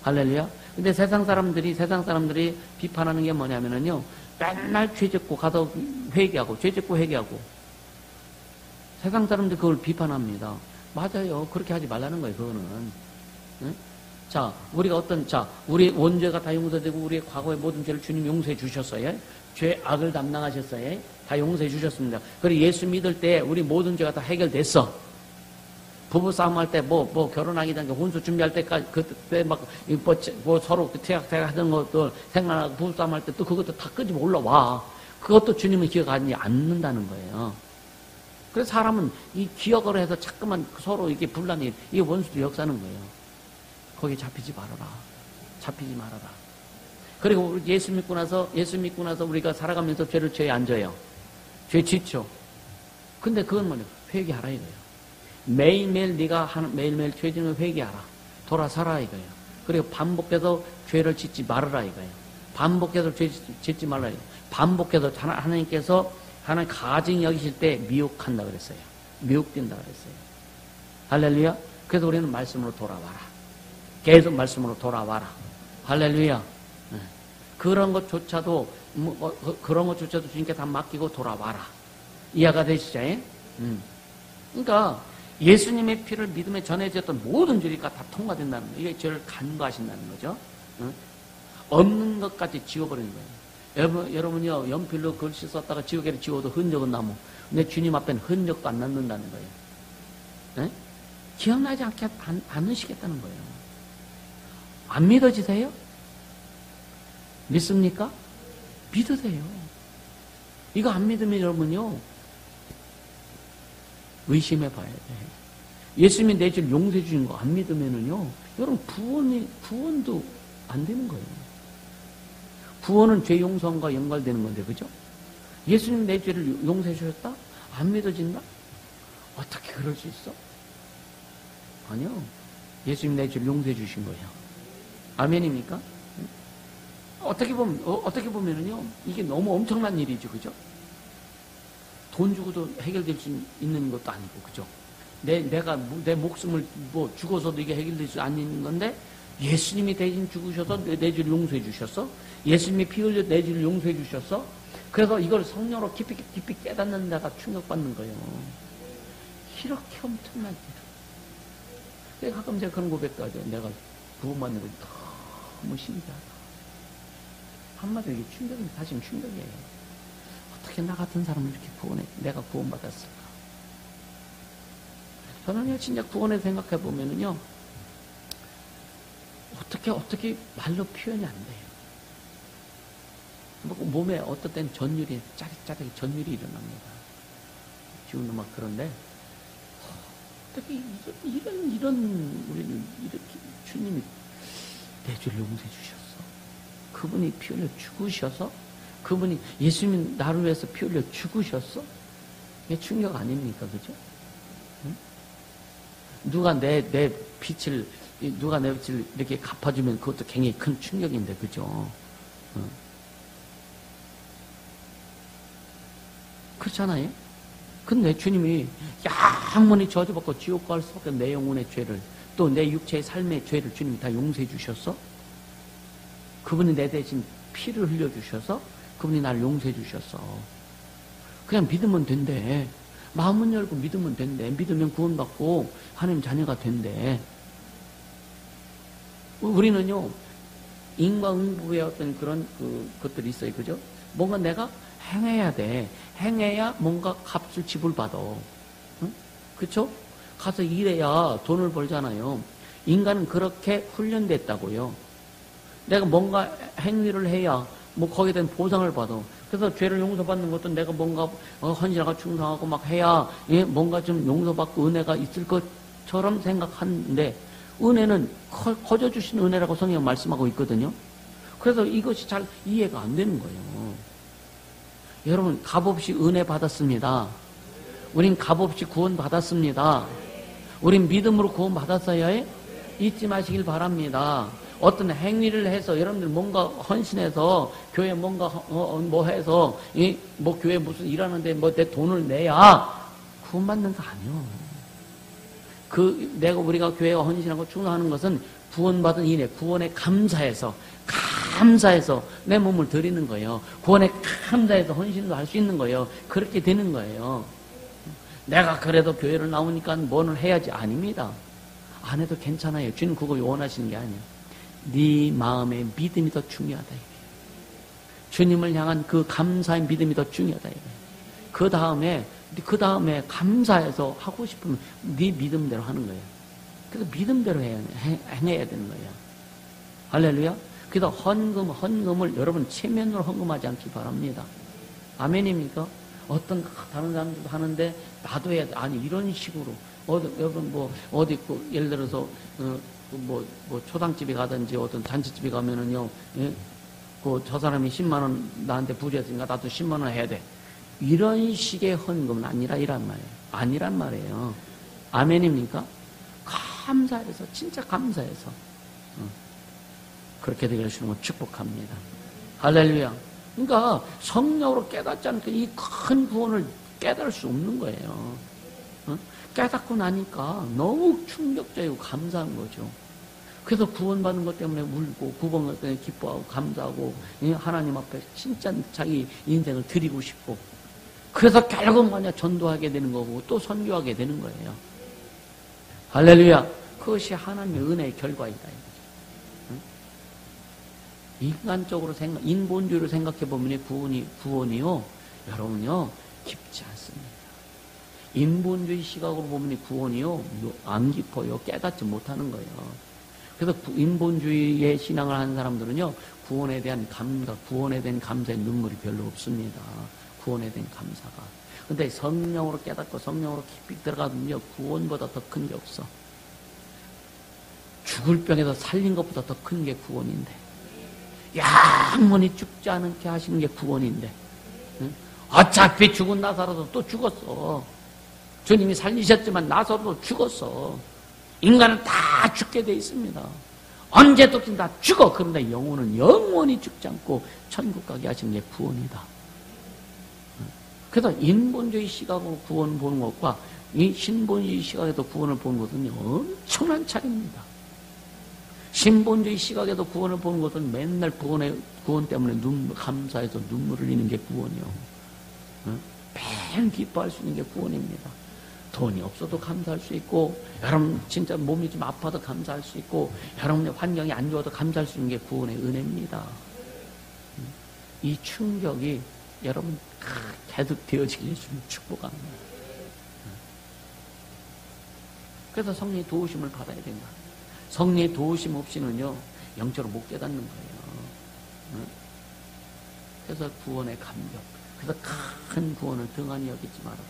할렐루야. 근데 세상 사람들이 비판하는 게 뭐냐면요. 맨날 죄 짓고 가서 회개하고, 죄 짓고 회개하고. 세상 사람들이 그걸 비판합니다. 맞아요. 그렇게 하지 말라는 거예요, 그거는. 응? 자, 우리 원죄가 다 용서되고, 우리의 과거의 모든 죄를 주님 용서해 주셨어요. 죄, 악을 담당하셨어요. 다 용서해 주셨습니다. 그리고 예수 믿을 때 우리 모든 죄가 다 해결됐어. 부부싸움 할 때, 결혼하기 전에 혼수 준비할 때까지, 그때 서로 태약 하던 것들 생각나고 부부싸움 할 때 또 그것도 다 끄집어 올라와. 그것도 주님은 기억하지 않는다는 거예요. 그래서 사람은 이 기억을 해서 자꾸만 서로 이게 분란이, 이게 원수도 역사는 거예요. 거기에 잡히지 말아라. 잡히지 말아라. 그리고 예수 믿고 나서 우리가 살아가면서 죄에 앉아요. 죄 지쳐. 근데 그건 뭐냐? 회개하라 이거예요. 매일매일 매일매일 죄 짓는 회개하라. 돌아서라 이거예요. 그리고 반복해서 죄를 짓지 말아라 이거예요. 반복해서 죄 짓지 말라 이거예요. 반복해서 하나님께서 하나님 가증히 여기실 때 미혹한다 그랬어요. 미혹된다 그랬어요. 할렐루야. 그래서 우리는 말씀으로 돌아와라. 계속 말씀으로 돌아와라. 할렐루야. 그런 것조차도 주님께 다 맡기고 돌아와라. 이해가 되시죠? 그러니까 예수님의 피를 믿음에 전해졌던 모든 죄가 다 통과된다는 거예요. 이게 죄를 간과하신다는 거죠. 없는 것까지 지워버리는 거예요. 여러분요, 연필로 글씨 썼다가 지우개를 지워도 흔적은 나무. 근데 주님 앞에는 흔적도 안 남는다는 거예요. 기억나지 않으시겠다는 거예요. 안 믿어지세요? 믿습니까? 믿으세요. 이거 안 믿으면 여러분요, 의심해 봐야 돼. 예수님이 내 죄를 용서해 주신 거 안 믿으면은요, 여러분 구원도 안 되는 거예요. 구원은 죄 용서함과 연관되는 건데, 그죠? 예수님 내 죄를 용서해 주셨다? 안 믿어진다? 어떻게 그럴 수 있어? 아니요. 예수님 내 죄를 용서해 주신 거예요. 아멘입니까? 어떻게 보면은요, 이게 너무 엄청난 일이죠, 그죠? 돈 주고도 해결될 수 있는 것도 아니고, 그죠? 내 목숨을 죽어서도 이게 해결될 수 않는 건데, 예수님이 대신 죽으셔서 내 죄를 용서해 주셨어? 예수님이 피 흘려 내 죄를 용서해 주셨어? 그래서 이걸 성령으로 깊이 깨닫는 데가 충격받는 거예요. 이렇게 엄청난 일. 그래서 가끔 제가 그런 고백도 하죠. 내가 구원받는 거 너무 신기하다. 한마디로 이게 충격입니다. 사실 충격이에요. 어떻게 나 같은 사람을 이렇게 내가 구원받았을까? 저는요, 진짜 구원에 생각해 보면은요, 어떻게 말로 표현이 안 돼요. 몸에 어떨 땐 전율이, 짜릿짜릿 전율이 일어납니다. 지금도 막 그런데, 어떻게 우리는 이렇게 주님이 내 죄를 용서해 주셨어. 그분이 피 흘려 죽으셔서, 그분이 예수님이 나를 위해서 피 흘려 죽으셨어? 이게 충격 아닙니까? 그죠? 응? 누가 내 빛을 이렇게 갚아주면 그것도 굉장히 큰 충격인데, 그죠? 응? 그렇잖아요? 근데 주님이 영원히 저주받고 지옥 갈 수밖에 없는 내 영혼의 죄를, 또 내 육체의 삶의 죄를 주님이 다 용서해 주셨어? 그분이 내 대신 피를 흘려주셔서 그분이 나를 용서해 주셨어. 그냥 믿으면 된대. 마음은 열고 믿으면 된대. 믿으면 구원받고 하나님 자녀가 된대. 우리는요, 인과응보의 어떤 그런 것들이 있어요. 그죠? 뭔가 내가 행해야 돼. 행해야 뭔가 값을 지불받아. 응? 그쵸? 가서 일해야 돈을 벌잖아요. 인간은 그렇게 훈련됐다고요. 내가 뭔가 행위를 해야 뭐 거기에 대한 보상을 받아. 그래서 죄를 용서받는 것도 내가 뭔가 헌신하고 충성하고 막 해야 뭔가 좀 용서받고 은혜가 있을 것처럼 생각하는데 은혜는 거저 주신 은혜라고 성경은 말씀하고 있거든요. 그래서 이것이 잘 이해가 안 되는 거예요. 여러분 값없이 은혜 받았습니다. 우린 값없이 구원 받았습니다. 우린 믿음으로 구원 받았어야 해? 잊지 마시길 바랍니다. 어떤 행위를 해서 여러분들 뭔가 헌신해서 교회 뭔가 뭐 해서 뭐 교회 무슨 일하는데 뭐 내 돈을 내야 구원받는 거 아니요. 우리가 교회가 헌신하고 충성하는 것은 구원받은 인해 구원에 감사해서 내 몸을 드리는 거예요. 구원에 감사해서 헌신도 할 수 있는 거예요. 그렇게 되는 거예요. 내가 그래도 교회를 나오니까 뭐는 해야지. 아닙니다. 안 해도 괜찮아요. 주님 그거 원하시는 게 아니에요. 네 마음의 믿음이 더 중요하다. 주님을 향한 그 감사의 믿음이 더 중요하다. 그 다음에 감사해서 하고 싶으면 네 믿음대로 하는 거예요. 그래서 믿음대로 행해야 되는 거예요. 할렐루야. 그래서 헌금을 여러분 체면으로 헌금하지 않기 바랍니다. 아멘입니까? 어떤 다른 사람들도 하는데 나도 해야 돼. 아니 이런 식으로 여러분 예를 들어서 초당집에 가든지 어떤 잔치집에 가면은요, 저 사람이 10만 원 나한테 부재했으니까 나도 10만 원 해야 돼. 이런 식의 헌금은 아니란 말이에요. 아멘입니까? 감사해서, 진짜 감사해서. 그렇게 되게 해주시는 걸 축복합니다. 할렐루야. 그러니까 성령으로 깨닫지 않고 이 큰 구원을 깨달을 수 없는 거예요. 깨닫고 나니까 너무 충격적이고 감사한 거죠. 그래서 구원받은 것 때문에 울고 구원받은 것 때문에 기뻐하고 감사하고 하나님 앞에 진짜 자기 인생을 드리고 싶고 그래서 결국 전도하게 되는 거고 또 선교하게 되는 거예요. 할렐루야. 그것이 하나님의 은혜의 결과이다. 인간적으로 인본주의로 생각해 보면 구원이요, 여러분요, 깊지 않습니다. 인본주의 시각으로 보면 구원이요, 안 깊어요. 깨닫지 못하는 거예요. 그래서 인본주의의 신앙을 하는 사람들은요, 구원에 대한 감사의 눈물이 별로 없습니다. 구원에 대한 감사가. 근데 성령으로 깨닫고 성령으로 깊이 들어가면요, 구원보다 더 큰 게 없어. 죽을 병에서 살린 것보다 더 큰 게 구원인데. 영원히 죽지 않게 하시는 게 구원인데. 응? 어차피 죽은 나사로도 또 죽었어. 주님이 살리셨지만 나사로도 죽었어. 인간은 다 죽게 돼 있습니다. 언제든지 다 죽어. 그런데 영혼은 영원히 죽지 않고 천국 가게 하시는 게 구원이다. 그래서 인본주의 시각으로 구원 보는 것과 이 신본주의 시각에도 구원을 보는 것은 엄청난 차이입니다. 신본주의 시각에도 구원을 보는 것은 맨날 구원 때문에 감사해서 눈물을 흘리는 게 구원이요. 매일 기뻐할 수 있는 게 구원입니다. 돈이 없어도 감사할 수 있고, 여러분 진짜 몸이 좀 아파도 감사할 수 있고, 여러분의 환경이 안 좋아도 감사할 수 있는 게 구원의 은혜입니다. 이 충격이 여러분 계속 되어지길 주님 축복합니다. 그래서 성령의 도우심을 받아야 된다. 성령의 도우심 없이는요, 영적으로 못 깨닫는 거예요. 그래서 구원의 감격. 그래서 큰 구원을 등한히 여기지 말아라.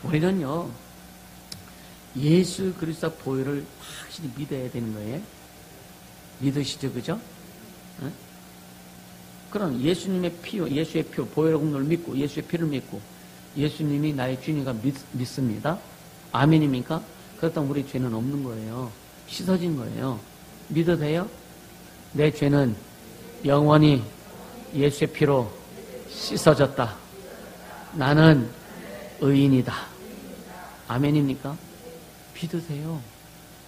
우리는요, 예수 그리스도 보혈을 확실히 믿어야 되는 거예요. 믿으시죠, 그죠? 그럼 예수님의 예수의 피, 보혈의 공로를 믿고, 예수의 피를 믿고, 예수님이 나의 주님이가 믿습니다. 아멘입니까? 그렇다면 우리 죄는 없는 거예요. 씻어진 거예요. 믿으세요? 내 죄는 영원히 예수의 피로 씻어졌다. 나는 의인이다. 아멘입니까? 믿으세요.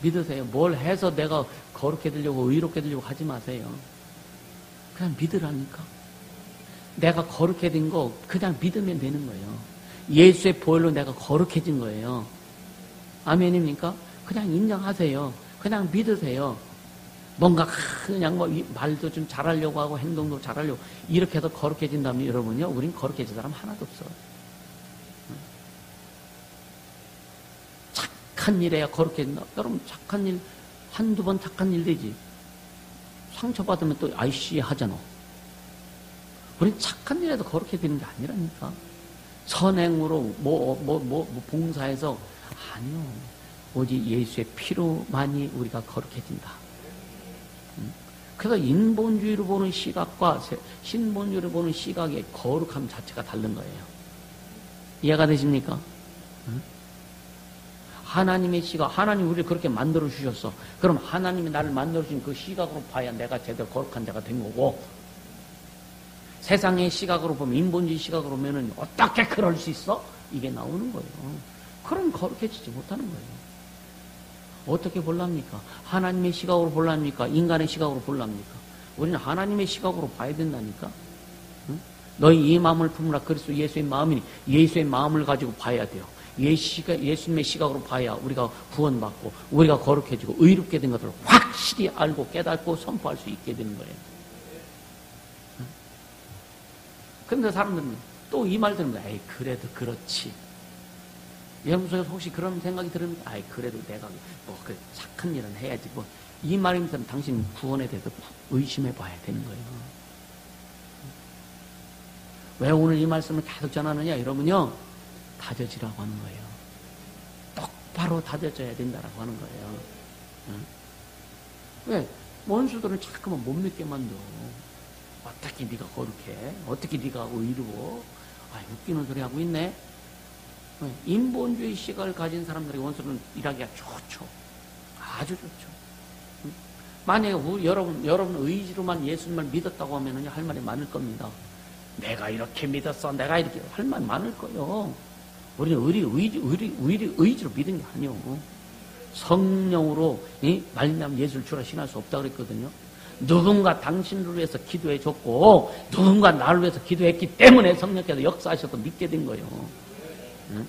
믿으세요. 뭘 해서 내가 거룩해 되려고 의롭게 되려고 하지 마세요. 그냥 믿으라니까. 내가 거룩해진 거 그냥 믿으면 되는 거예요. 예수의 보혈로 내가 거룩해진 거예요. 아멘입니까? 그냥 인정하세요. 그냥 믿으세요. 뭔가 그냥 뭐 말도 좀 잘하려고 하고 행동도 잘하려고 이렇게 해서 거룩해진다면 여러분요, 우린 거룩해진 사람 하나도 없어. 착한 일에야 거룩해진다. 여러분 착한 일 한두 번 착한 일 되지. 상처받으면 또 아이씨 하잖아. 우린 착한 일에도 거룩해지는 게 아니라니까. 선행으로 봉사해서 아니요. 오직 예수의 피로만이 우리가 거룩해진다. 그래서 인본주의로 보는 시각과 신본주의로 보는 시각의 거룩함 자체가 다른 거예요. 이해가 되십니까? 하나님의 시각, 하나님 우리를 그렇게 만들어 주셨어. 그럼 하나님이 나를 만들어 주신 그 시각으로 봐야 내가 제대로 거룩한 자가 된 거고, 세상의 시각으로 보면, 인본주의 시각으로 보면은 어떻게 그럴 수 있어? 이게 나오는 거예요. 그럼 거룩해지지 못하는 거예요. 어떻게 볼랍니까? 하나님의 시각으로 볼랍니까? 인간의 시각으로 볼랍니까? 우리는 하나님의 시각으로 봐야 된다니까? 응? 너희 이 마음을 품으라. 그리스도 예수의 마음이니 예수의 마음을 가지고 봐야 돼요. 예수님의 시각으로 봐야 우리가 구원받고 우리가 거룩해지고 의롭게 된 것을 확실히 알고 깨닫고 선포할 수 있게 되는 거예요. 그런데 사람들은 또 이 말 들으면 에이 그래도 그렇지. 여러분 속에서 혹시 그런 생각이 들으면 아이 그래도 내가 뭐 그 착한 일은 해야지 뭐 이 말이면 당신 구원에 대해서 의심해 봐야 되는 거예요. 왜 오늘 이 말씀을 계속 전하느냐 여러분요, 다져지라고 하는 거예요. 똑바로 다져져야 된다라고 하는 거예요. 응? 왜? 원수들은 자꾸만 못 믿게 만들어. 어떻게 네가 거룩해? 어떻게 네가 의로워? 아, 웃기는 소리 하고 있네. 왜? 인본주의 시각을 가진 사람들이 원수는 일하기가 좋죠. 아주 좋죠. 응? 만약에 여러분 의지로만 예수님을 믿었다고 하면 할 말이 많을 겁니다. 내가 이렇게 믿었어. 내가 이렇게 할 말 많을 거예요. 우리는 의지로 믿은 게 아니오. 성령으로 말미암아 예수를 주라 신할 수 없다고 그랬거든요. 누군가 당신을 위해서 기도해 줬고 누군가 나를 위해서 기도했기 때문에 성령께서 역사하셔서 믿게 된 거예요. 응?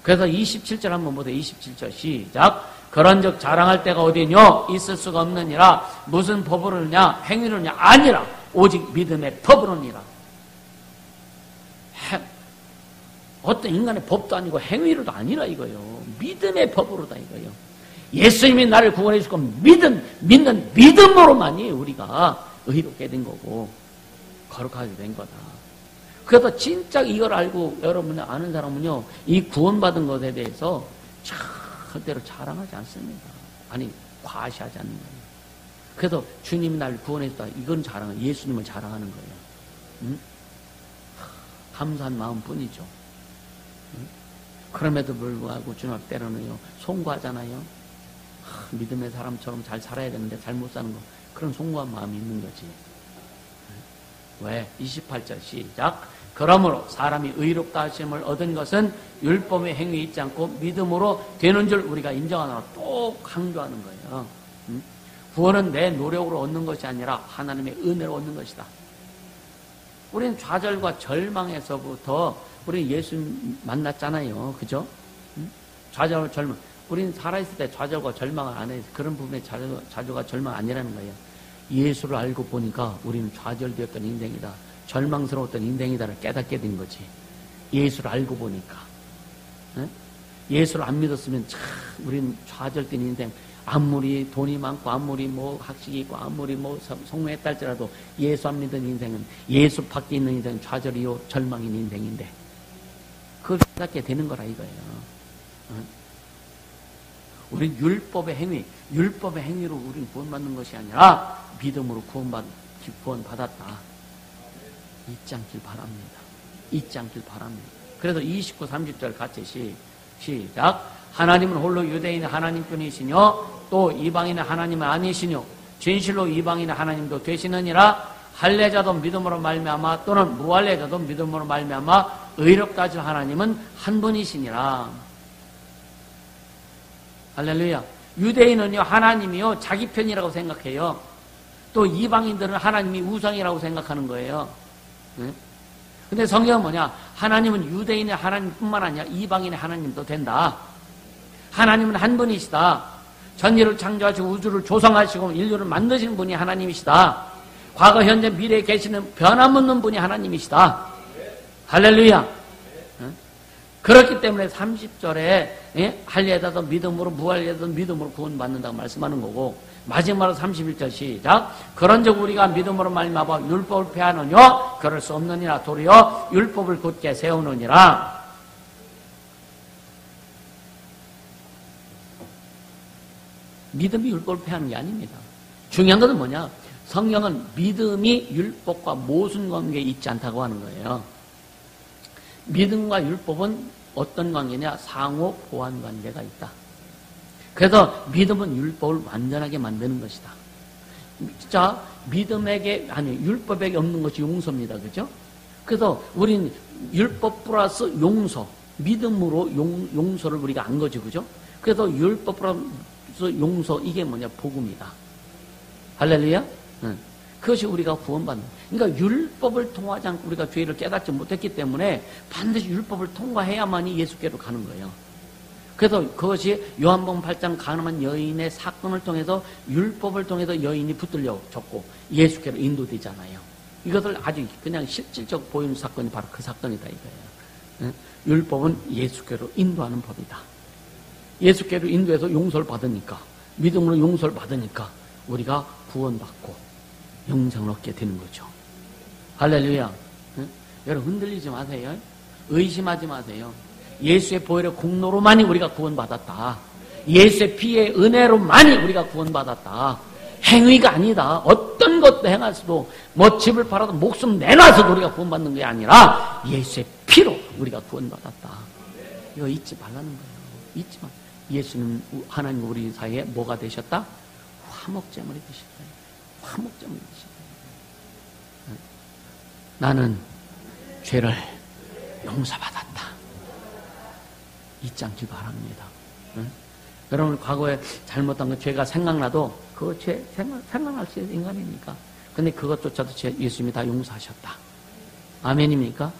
그래서 27절 한번 보세요. 27절 시작. 그런즉 자랑할 때가 어디뇨? 있을 수가 없느니라. 무슨 법으로냐? 행위로냐? 아니라 오직 믿음의 법으로니라. 어떤 인간의 법도 아니고 행위로도 아니라 이거예요. 믿음의 법으로다 이거예요. 예수님이 나를 구원해 주고 믿는 믿음으로만이 우리가 의롭게 된 거고 거룩하게 된 거다. 그래서 진짜 이걸 알고 여러분이 아는 사람은요, 이 구원받은 것에 대해서 절대로 자랑하지 않습니다. 아니 과시하지 않는 거예요. 그래서 주님이 나를 구원해 줬다. 이건 자랑은 예수님을 자랑하는 거예요. 응? 감사한 마음뿐이죠. 응? 그럼에도 불구하고 주님 앞 때로는요 송구하잖아요. 믿음의 사람처럼 잘 살아야 되는데 잘 못 사는 거, 그런 송구한 마음이 있는 거지. 왜? 28절 시작. 그러므로 사람이 의롭다 하심을 얻은 것은 율법의 행위 있지 않고 믿음으로 되는 줄 우리가 인정하노라. 또 강조하는 거예요. 응? 구원은 내 노력으로 얻는 것이 아니라 하나님의 은혜로 얻는 것이다. 우리는 좌절과 절망에서부터 우리는 예수 만났잖아요. 그죠? 응? 좌절과 절망. 우리는 살아있을 때 좌절과 절망을 안 해서 그런 부분에 좌절과 절망 아니라는 거예요. 예수를 알고 보니까 우리는 좌절되었던 인생이다. 절망스러웠던 인생이다를 깨닫게 된 거지. 예수를 알고 보니까. 응? 예수를 안 믿었으면 참 우리는 좌절된 인생, 아무리 돈이 많고 아무리 뭐 학식이 있고 아무리 뭐 성공했다 할지라도 예수 안 믿은 인생은, 예수 밖에 있는 인생은 좌절이요 절망인 인생인데 그걸 깨닫게 되는 거라 이거예요. 응? 우린 율법의 행위로 우리는 구원받는 것이 아니라 믿음으로 구원받았다. 잊지 않길 바랍니다. 잊지 않길 바랍니다. 그래서 29, 30절 같이 시작. 하나님은 홀로 유대인의 하나님뿐이시뇨 또 이방인의 하나님은 아니시뇨 진실로 이방인의 하나님도 되시느니라. 할례자도 믿음으로 말미암아 또는 무할례자도 믿음으로 말미암아 의롭다 하실 하나님은 한 분이시니라. 할렐루야. 유대인은요 하나님이요 자기 편이라고 생각해요. 또 이방인들은 하나님이 우상이라고 생각하는 거예요. 응? 근데 성경은 뭐냐? 하나님은 유대인의 하나님뿐만 아니라 이방인의 하나님도 된다. 하나님은 한 분이시다. 전지를 창조하시고 우주를 조성하시고 인류를 만드시는 분이 하나님이시다. 과거, 현재, 미래에 계시는 변함없는 분이 하나님이시다. 할렐루야. 그렇기 때문에 30절에 할례에다도 믿음으로 무할례에다도 믿음으로 구원받는다고 말씀하는 거고, 마지막으로 31절 시작. 그런즉 우리가 믿음으로 말미암아 율법을 폐하느뇨 그럴 수 없느니라. 도리어 율법을 굳게 세우느니라. 믿음이 율법을 폐하는 게 아닙니다. 중요한 것은 뭐냐? 성경은 믿음이 율법과 모순 관계에 있지 않다고 하는 거예요. 믿음과 율법은 어떤 관계냐? 상호 보완 관계가 있다. 그래서 믿음은 율법을 완전하게 만드는 것이다. 자, 율법에게 없는 것이 용서입니다. 그죠? 그래서 우린 율법 플러스 용서, 믿음으로 용서를 우리가 안 거죠. 그죠? 그래서 율법 플러스 용서, 이게 뭐냐? 복음이다. 할렐루야? 그것이 우리가 구원받는. 그러니까 율법을 통하지 않고 우리가 죄를 깨닫지 못했기 때문에 반드시 율법을 통과해야만이 예수께로 가는 거예요. 그래서 그것이 요한복음 8장 가늠한 여인의 사건을 통해서 율법을 통해서 여인이 붙들려졌고 예수께로 인도되잖아요. 이것을 아주 그냥 실질적 보이는 사건이 바로 그 사건이다 이거예요. 율법은 예수께로 인도하는 법이다. 예수께로 인도해서 용서를 받으니까, 믿음으로 용서를 받으니까 우리가 구원받고 영생을 얻게 되는 거죠. 할렐루야. 여러분 흔들리지 마세요. 의심하지 마세요. 예수의 보혈의 공로로만이 우리가 구원받았다. 예수의 피의 은혜로만이 우리가 구원받았다. 행위가 아니다. 어떤 것도 행할 수도, 집을 팔아도 목숨 내놔서도 우리가 구원받는 게 아니라 예수의 피로 우리가 구원받았다. 이거 잊지 말라는 거예요. 잊지 마. 예수는 하나님 우리 사이에 뭐가 되셨다? 화목제물이 되셨다. 화목제물이 되셨다. 나는 죄를 용서받았다. 잊지 않길 바랍니다. 여러분 과거에 잘못한 거 죄가 생각나도 그 죄 생각날 수 있는 인간이니까. 근데 그것조차도 예수님이 다 용서하셨다. 아멘입니까?